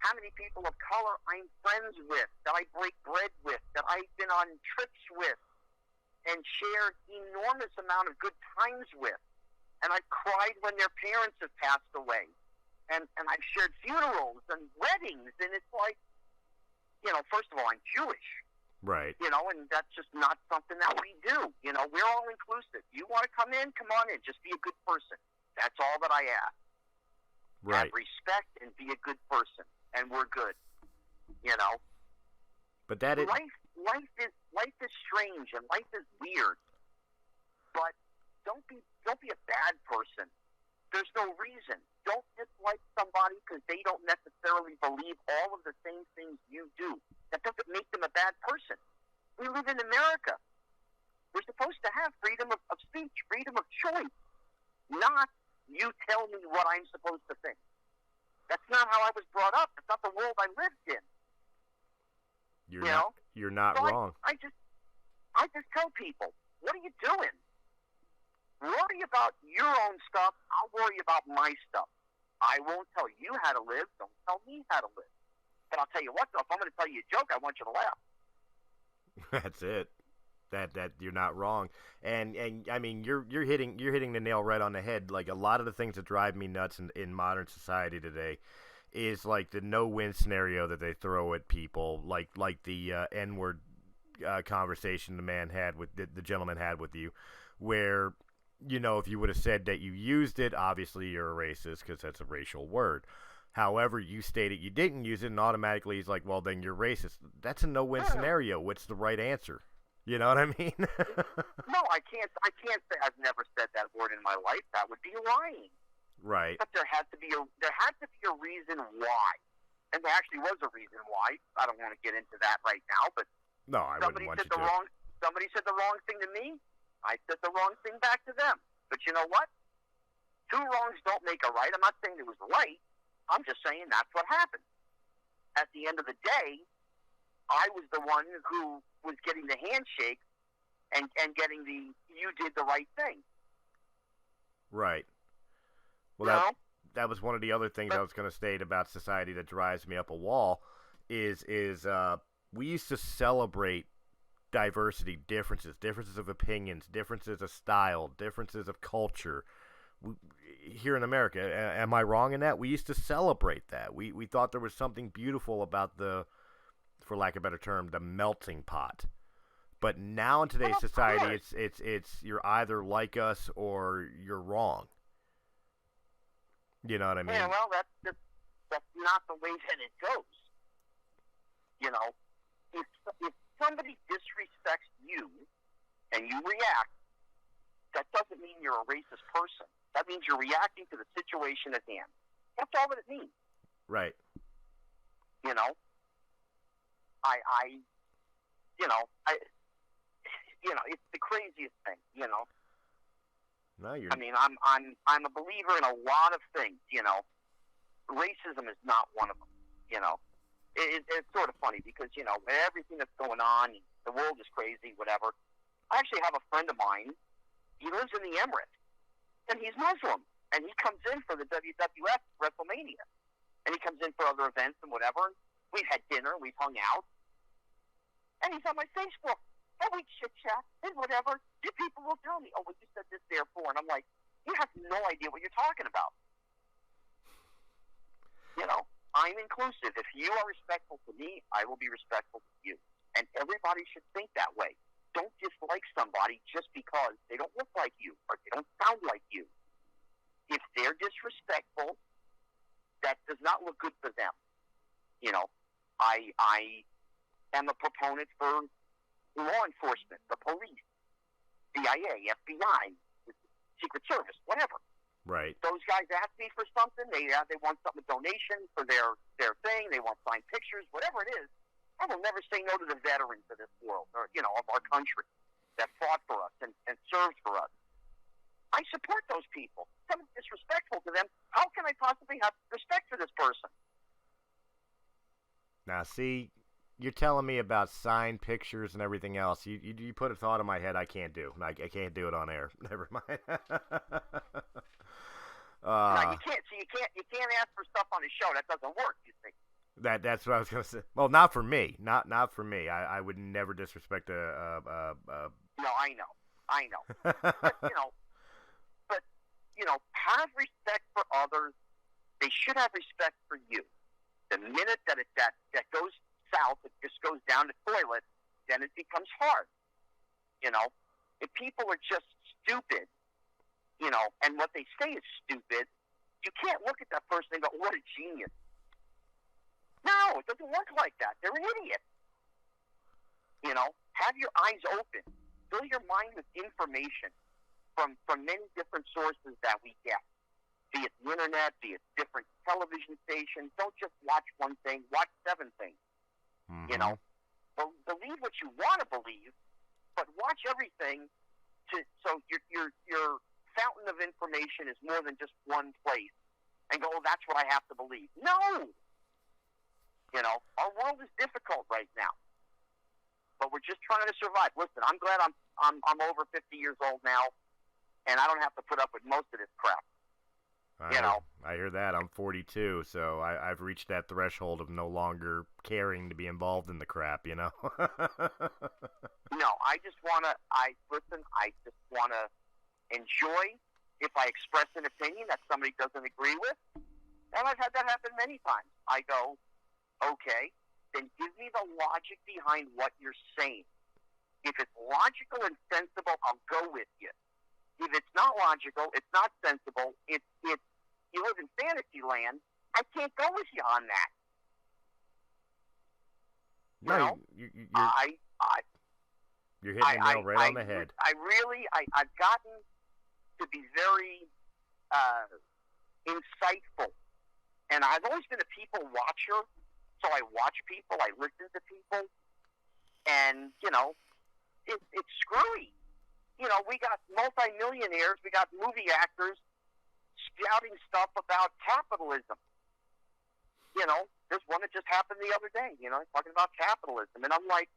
how many people of color I'm friends with, that I break bread with, that I've been on trips with, and shared enormous amount of good times with. And I've cried when their parents have passed away. And I've shared funerals and weddings, and it's like, you know, first of all, I'm Jewish. Right. You know, and that's just not something that we do. You know, we're all inclusive. You want to come in, come on in. Just be a good person. That's all that I ask. Right. Have respect and be a good person. And we're good, you know. But that is life is strange and life is weird. But don't be a bad person. There's no reason. Don't dislike somebody because they don't necessarily believe all of the same things you do. That doesn't make them a bad person. We live in America. We're supposed to have freedom of speech, freedom of choice, not you tell me what I'm supposed to think. That's not how I was brought up. That's not the world I lived in. You're not so wrong. I just tell people, what are you doing? Worry about your own stuff. I'll worry about my stuff. I won't tell you how to live. Don't tell me how to live. But I'll tell you what, though, if I'm going to tell you a joke, I want you to laugh. That's it. That you're not wrong. And I mean, you're hitting the nail right on the head. Like, a lot of the things that drive me nuts in modern society today is like the no-win scenario that they throw at people, like the N-word conversation the gentleman had with you, where, you know, if you would have said that you used it, obviously you're a racist because that's a racial word. However, you stated you didn't use it, and automatically he's like, well, then you're racist. That's a no-win scenario. What's the right answer? You know what I mean? No, I can't say I've never said that word in my life. That would be lying. Right. But there had to be a reason why. And there actually was a reason why. I don't want to get into that right now, but no, I wouldn't want you to. Somebody said the wrong thing to me. I said the wrong thing back to them. But you know what? Two wrongs don't make a right. I'm not saying it was right. I'm just saying that's what happened. At the end of the day, I was the one who was getting the handshake and getting you did the right thing. Right. Well, that was one of the other things I was going to state about society that drives me up a wall is we used to celebrate diversity, differences of opinions, differences of style, differences of culture. Here in America, am I wrong in that? We used to celebrate that. We thought there was something beautiful about for lack of a better term, the melting pot. But now in today's society, it's you're either like us or you're wrong. You know what I mean? Yeah, well, that's not the way that it goes. You know, if somebody disrespects you and you react, that doesn't mean you're a racist person. That means you're reacting to the situation at hand. That's all that it means. Right. You know, it's the craziest thing. You know. No, I mean, I'm a believer in a lot of things. You know, racism is not one of them. You know, it's sort of funny because, you know, everything that's going on, the world is crazy. Whatever. I actually have a friend of mine. He lives in the Emirates, and he's Muslim, and he comes in for the WWF WrestleMania, and he comes in for other events and whatever. We've had dinner, we've hung out, and he's on my Facebook. And we chit chat and whatever. People will tell me, "Oh, well, you said this therefore," and I'm like, You have no idea what you're talking about. You know, I'm inclusive. If you are respectful to me, I will be respectful to you. And everybody should think that way. Don't dislike somebody just because they don't look like you or they don't sound like you. If they're disrespectful, that does not look good for them. You know, I am a proponent for law enforcement, the police, CIA, FBI, Secret Service, whatever. Right. Those guys ask me for something. They want something, a donation for their thing. They want signed pictures, whatever it is. I will never say no to the veterans of this world, or of our country, that fought for us and served for us. I support those people. If I'm disrespectful to them, how can I possibly have respect for this person? Now, see, you're telling me about signed pictures and everything else. You put a thought in my head I can't do. I can't do it on air. Never mind. No, you can't. So you can't ask for stuff on the show. That doesn't work. You see. That's what I was gonna say. Well, not for me. Not for me. I would never disrespect a. No, I know. But have respect for others. They should have respect for you. The minute that that goes south, it just goes down the toilet, then it becomes hard. If people are just stupid, and what they say is stupid, you can't look at that person and go, "What a genius." No, it doesn't work like that. They're an idiot. Have your eyes open. Fill your mind with information from many different sources that we get. Be it the internet, be it different television stations. Don't just watch one thing. Watch 7 things. Mm-hmm. Believe what you want to believe, but watch everything so your fountain of information is more than just one place. And go, "Oh, that's what I have to believe." No. Our world is difficult right now, but we're just trying to survive. Listen, I'm glad I'm over 50 years old now, and I don't have to put up with most of this crap. I hear that. I'm 42, so I've reached that threshold of no longer caring to be involved in the crap. No, I just wanna enjoy if I express an opinion that somebody doesn't agree with, and I've had that happen many times. I go, okay, then give me the logic behind what you're saying. If it's logical and sensible, I'll go with you. If it's not logical, it's not sensible, it's you live in fantasy land, I can't go with you on that. No, you're hitting the nail right on the head. I've gotten to be very insightful, and I've always been a people watcher. So I watch people, I listen to people, and it's screwy. We got multimillionaires, we got movie actors spouting stuff about capitalism. There's one that just happened the other day, talking about capitalism. And I'm like,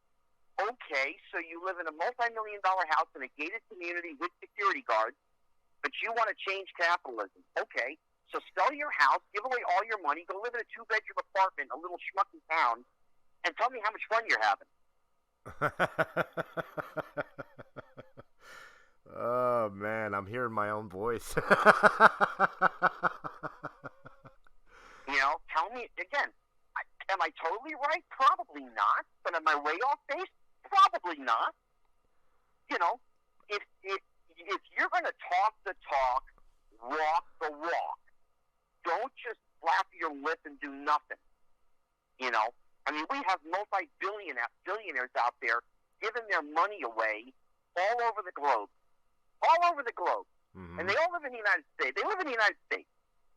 okay, so you live in a multi-million-dollar house in a gated community with security guards, but you want to change capitalism. Okay, so sell your house, give away all your money, go live in a 2-bedroom apartment in a little schmucky town, and tell me how much fun you're having. Oh, man, I'm hearing my own voice. Tell me, again, am I totally right? Probably not. But am I way off base? Probably not. If you're going to talk the talk, walk the walk, don't just flap your lip and do nothing. We have billionaires out there giving their money away all over the globe. Mm-hmm. And they all live in the United States.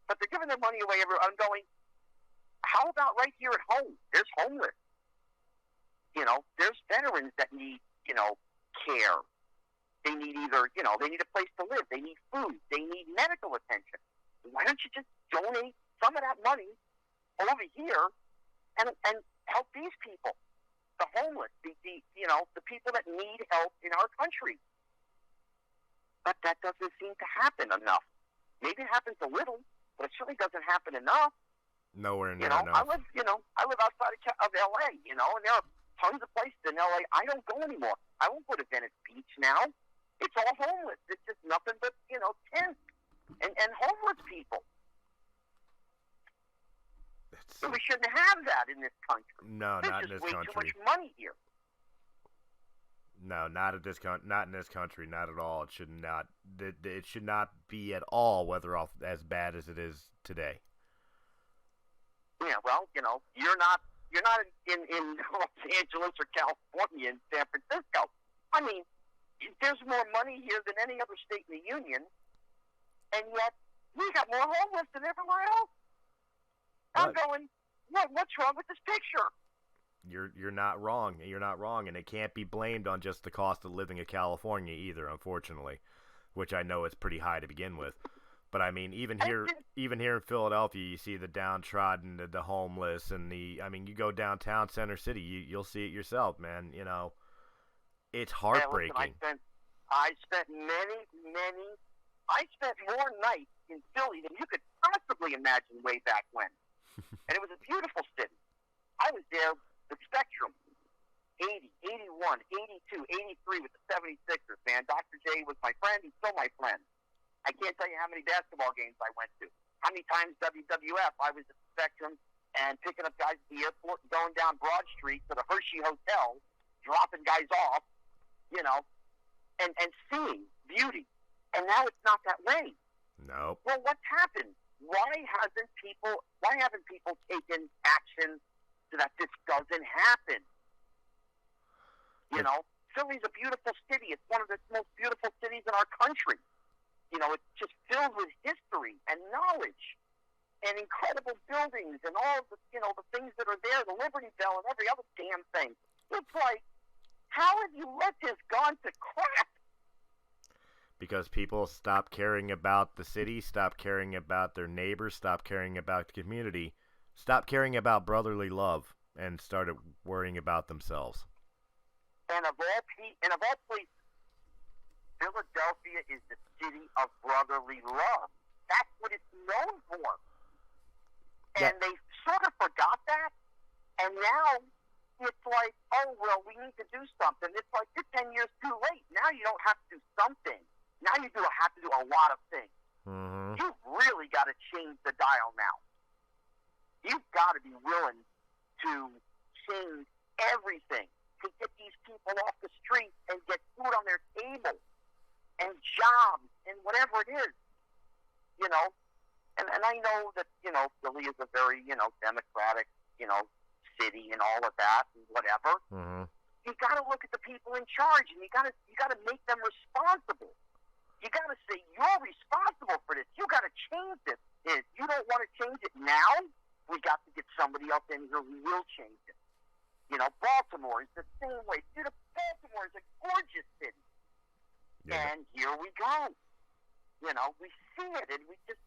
But they're giving their money away everywhere. I'm going, how about right here at home? There's homeless. There's veterans that need, care. They need they need a place to live. They need food. They need medical attention. Why don't you just donate some of that money over here and help these people, the homeless, the people that need help in our country? But that doesn't seem to happen enough. Maybe it happens a little, but it certainly doesn't happen enough. Nowhere near enough. I live outside of L.A., and there are tons of places in L.A. I don't go anymore. I won't go to Venice Beach now. It's all homeless. It's just nothing but, tents. and homeless people. So It's, we shouldn't have that in this country. no, There's not in just this way country. too much money here. No, not at this not in this country, not at all. It should not. It should not be at all, whether off as bad as it is today. Yeah, well, you're not in Los Angeles or California, in San Francisco. I mean, there's more money here than any other state in the union, and yet we got more homeless than everywhere else. I'm going, what's wrong with this picture? You're not wrong. You're not wrong, and it can't be blamed on just the cost of living in California either, unfortunately, which I know is pretty high to begin with. But I mean, even here in Philadelphia, you see the downtrodden, the homeless, and you go downtown Center City, you'll see it yourself, man. It's heartbreaking. Yeah, listen, I spent more nights in Philly than you could possibly imagine way back when. And it was a beautiful city. I was there, the Spectrum, 80, 81, 82, 83 with the 76ers, man. Dr. J was my friend. He's still my friend. I can't tell you how many basketball games I went to. How many times WWF I was at the Spectrum and picking up guys at the airport and going down Broad Street to the Hershey Hotel, dropping guys off, and seeing beauty. And now it's not that way. No. Well, what's happened? Why haven't people taken action so that this doesn't happen? Philly's a beautiful city. It's one of the most beautiful cities in our country. It's just filled with history and knowledge and incredible buildings and all of the things that are there, the Liberty Bell and every other damn thing. It's like, how have you let this gone to crap? Because people stop caring about the city, stop caring about their neighbors, stop caring about the community, stop caring about brotherly love, and started worrying about themselves. And of all places, Philadelphia is the city of brotherly love. That's what it's known for. And they sort of forgot that. And now it's like, oh, well, we need to do something. It's like, you're 10 years too late. Now you don't have to do something. Now you have to do a lot of things. Mm-hmm. You've really got to change the dial now. You've got to be willing to change everything to get these people off the street and get food on their table and jobs and whatever it is, And I know that, Philly is a very, democratic, city and all of that and whatever. Mm-hmm. You got to look at the people in charge, and you got to make them responsible. You got to say, you're responsible for this. You got to change this. If you don't want to change it now, we got to get somebody else in here who will change it. Baltimore is the same way. Baltimore is a gorgeous city. Yeah. And here we go. We see it, and we just,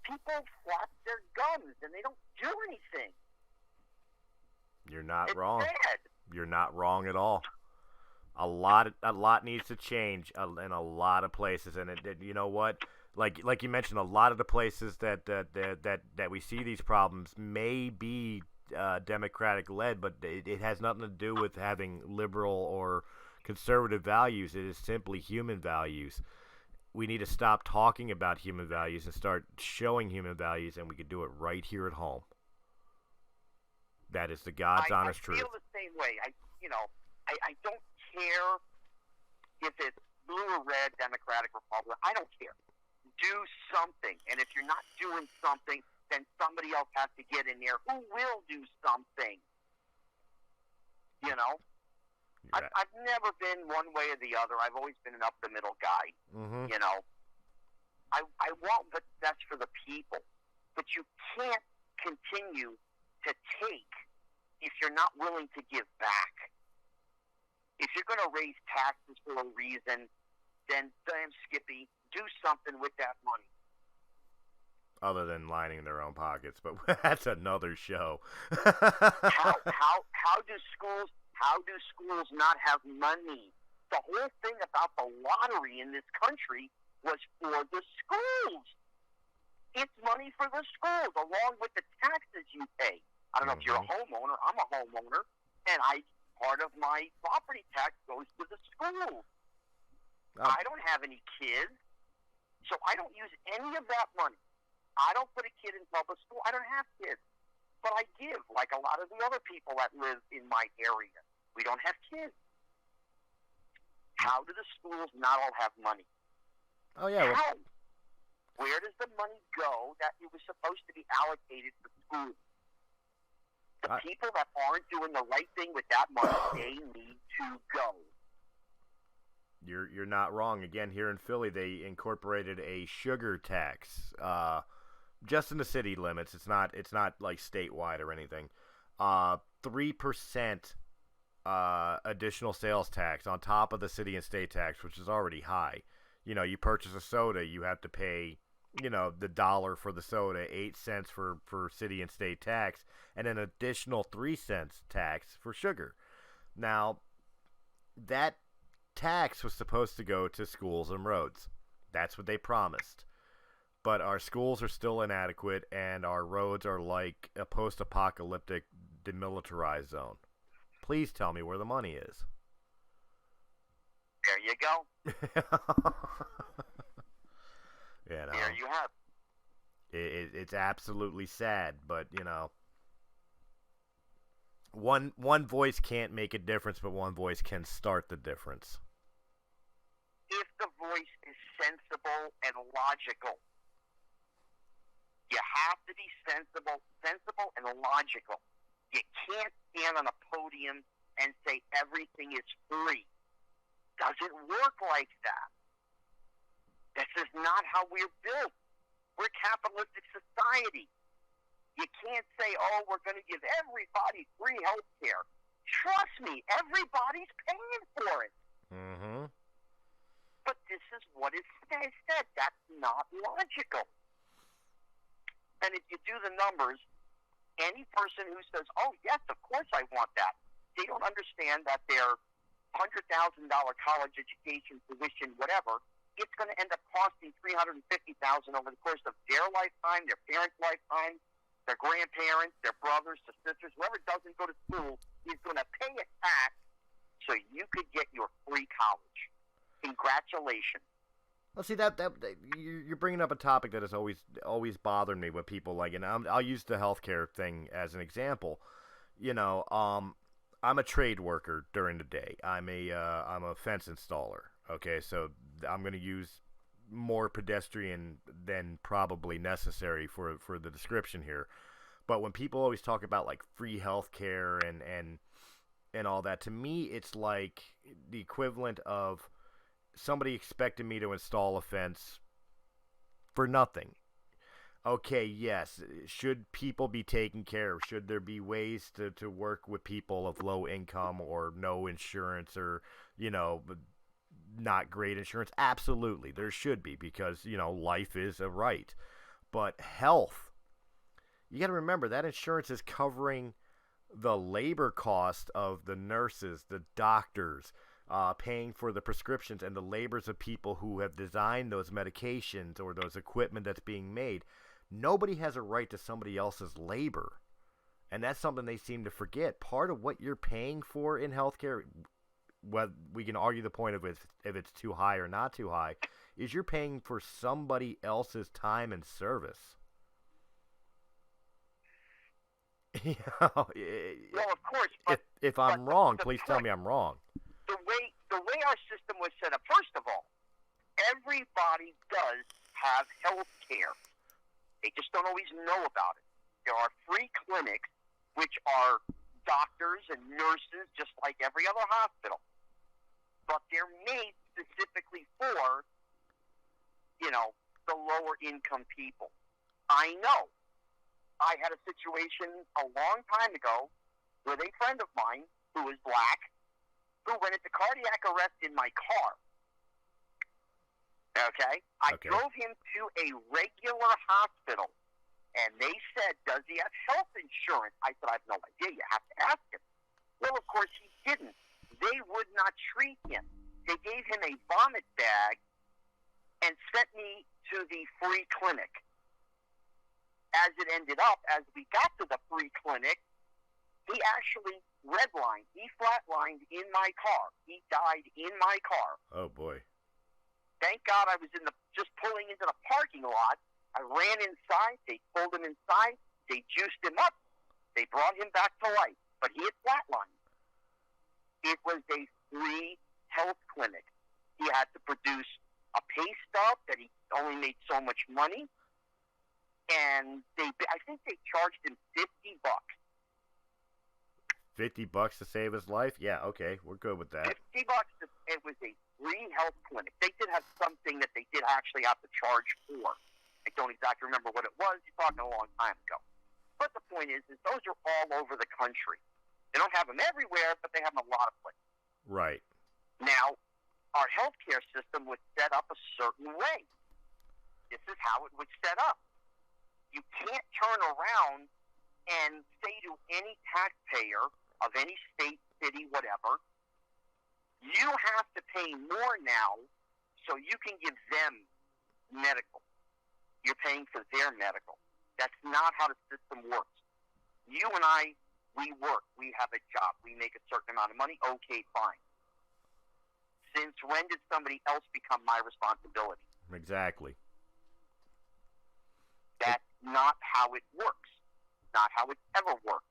people flap their gums, and they don't do anything. You're not it's wrong. Sad. You're not wrong at all. A lot needs to change in a lot of places, and you know what? Like you mentioned, a lot of the places that we see these problems may be Democratic led, but it has nothing to do with having liberal or conservative values. It is simply human values. We need to stop talking about human values and start showing human values, and we can do it right here at home. That is the God's honest truth. I feel the same way. I don't care if it's blue or red, Democratic, Republican. I don't care. Do something. And if you're not doing something, then somebody else has to get in there who will do something. I've never been one way or the other. I've always been an up-the-middle guy. Mm-hmm. I want what's best for the people. But you can't continue to take if you're not willing to give back. If you're going to raise taxes for a reason, then damn Skippy, do something with that money. Other than lining their own pockets, but that's another show. How do schools not have money? The whole thing about the lottery in this country was for the schools. It's money for the schools, along with the taxes you pay. I don't know if you're a homeowner. I'm a homeowner, and part of my property tax goes to the schools. I don't have any kids. So I don't use any of that money. I don't put a kid in public school. I don't have kids. But I give, like a lot of the other people that live in my area. We don't have kids. How do the schools not all have money? Oh, yeah. Well, How? Where does the money go that it was supposed to be allocated for schools? The people that aren't doing the right thing with that money, they need to go. you're not wrong. Again, here in Philly, they incorporated a sugar tax, just in the city limits. It's not like statewide or anything. 3% additional sales tax on top of the city and state tax, which is already high. You know, you purchase a soda, you have to pay, the $1 for the soda, 8 cents for city and state tax, and an additional 3 cents tax for sugar. Now, that tax was supposed to go to schools and roads. That's what they promised. But our schools are still inadequate, and our roads are like a post-apocalyptic demilitarized zone. Please tell me where the money is. There you go. Yeah, There you have it's absolutely sad, but one voice can't make a difference, but one voice can start the difference. If the voice is sensible and logical, you have to be sensible and logical. You can't stand on a podium and say everything is free. Doesn't work like that. This is not how we're built. We're a capitalistic society. You can't say, oh, we're going to give everybody free health care. Trust me, everybody's paying for it. Mm-hmm. But this is what is said. That's not logical. And if you do the numbers, any person who says, oh, yes, of course I want that, they don't understand that their $100,000 college education, tuition, whatever, it's going to end up costing $350,000 over the course of their lifetime, their parents' lifetime, their grandparents, their brothers, their sisters. Whoever doesn't go to school is going to pay a tax so you could get your free college. Congratulations. Well, see that you're bringing up a topic that has always bothered me with people like, and I'll use the healthcare thing as an example. I'm a trade worker during the day. I'm a fence installer. Okay, so I'm going to use more pedestrian than probably necessary for the description here. But when people always talk about like free healthcare and all that, to me it's like the equivalent of somebody expecting me to install a fence for nothing. Okay, yes, should people be taken care of? Should there be ways to work with people of low income or no insurance or, not great insurance? Absolutely, there should be, because, life is a right. But health, you got to remember that insurance is covering the labor cost of the nurses, the doctors, paying for the prescriptions and the labors of people who have designed those medications or those equipment that's being made. Nobody has a right to somebody else's labor. And that's something they seem to forget. Part of what you're paying for in healthcare, well, we can argue the point of if it's too high or not too high, is you're paying for somebody else's time and service. Well, of course. But, if I'm wrong, please tell me I'm wrong. The way our system was set up, first of all, everybody does have health care. They just don't always know about it. There are free clinics, which are doctors and nurses, just like every other hospital. But they're made specifically for, the lower income people. I know. I had a situation a long time ago with a friend of mine who is black, who went into cardiac arrest in my car. Okay? I drove him to a regular hospital, and they said, does he have health insurance? I said, I have no idea. You have to ask him. Well, of course, he didn't. They would not treat him. They gave him a vomit bag and sent me to the free clinic. As it ended up, as we got to the free clinic, he actually redlined. He flatlined in my car. He died in my car. Oh, boy. Thank God I was just pulling into the parking lot. I ran inside. They pulled him inside. They juiced him up. They brought him back to life. But he had flatlined. It was a free health clinic. He had to produce a pay stub that he only made so much money. And I think they charged him $50. $50 to save his life? Yeah, okay, we're good with that. $50. It was a free health clinic. They did have something that they did actually have to charge for. I don't exactly remember what it was. You're talking a long time ago. But the point is those are all over the country. They don't have them everywhere, but they have them a lot of places. Right. Now, our healthcare system was set up a certain way. This is how it was set up. You can't turn around and say to any taxpayer of any state, city, whatever, you have to pay more now so you can give them medical. You're paying for their medical. That's not how the system works. You and I, we work. We have a job. We make a certain amount of money. Okay, fine. Since when did somebody else become my responsibility? Exactly. That's not how it works. Not how it ever worked.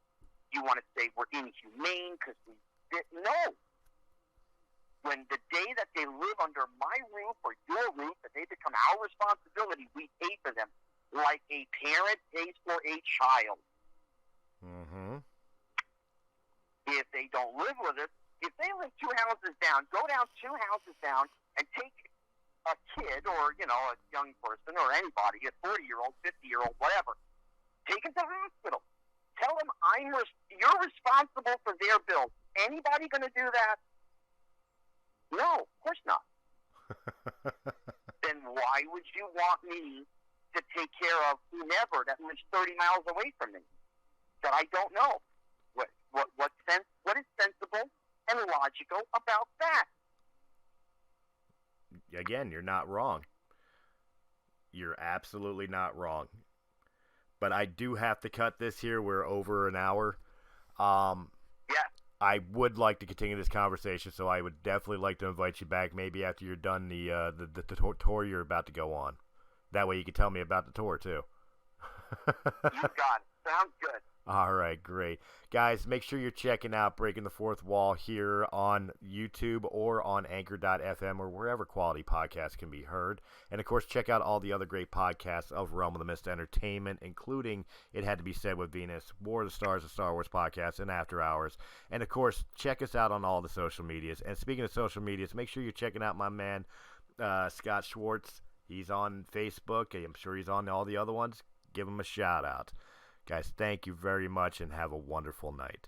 You want to say we're inhumane because we did. No. When the day that they live under my roof or your roof, that they become our responsibility, we pay for them like a parent pays for a child. Mm-hmm. If they don't live with us, if they live 2 houses down, go down 2 houses down and take a kid or, a young person or anybody, a 40-year-old, 50-year-old, whatever, take them to the hospital. Tell them you're responsible for their bills. Anybody going to do that? No, of course not. Then why would you want me to take care of whomever that lives 30 miles away from me that I don't know? What is sensible and logical about that? Again, you're not wrong. You're absolutely not wrong. But I do have to cut this here. We're over an hour. Yeah. I would like to continue this conversation, so I would definitely like to invite you back maybe after you're done the tour you're about to go on. That way you can tell me about the tour, too. You got it. Sounds good. All right, great. Guys, make sure you're checking out Breaking the Fourth Wall here on YouTube or on Anchor.fm or wherever quality podcasts can be heard. And, of course, check out all the other great podcasts of Realm of the Mist Entertainment, including It Had to Be Said with Venus, War of the Stars, a Star Wars podcast, and After Hours. And, of course, check us out on all the social medias. And speaking of social medias, make sure you're checking out my man, Scott Schwartz. He's on Facebook. I'm sure he's on all the other ones. Give him a shout-out. Guys, thank you very much and have a wonderful night.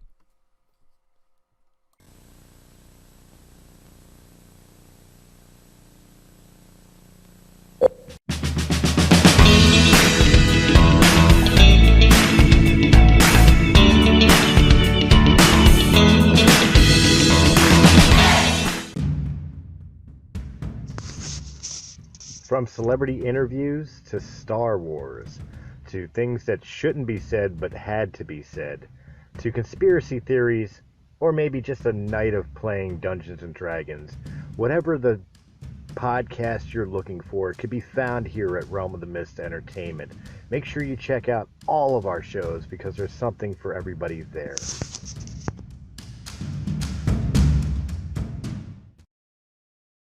From celebrity interviews to Star Wars, to things that shouldn't be said but had to be said, to conspiracy theories, or maybe just a night of playing Dungeons and Dragons. Whatever the podcast you're looking for could be found here at Realm of the Mist Entertainment. Make sure you check out all of our shows because there's something for everybody there.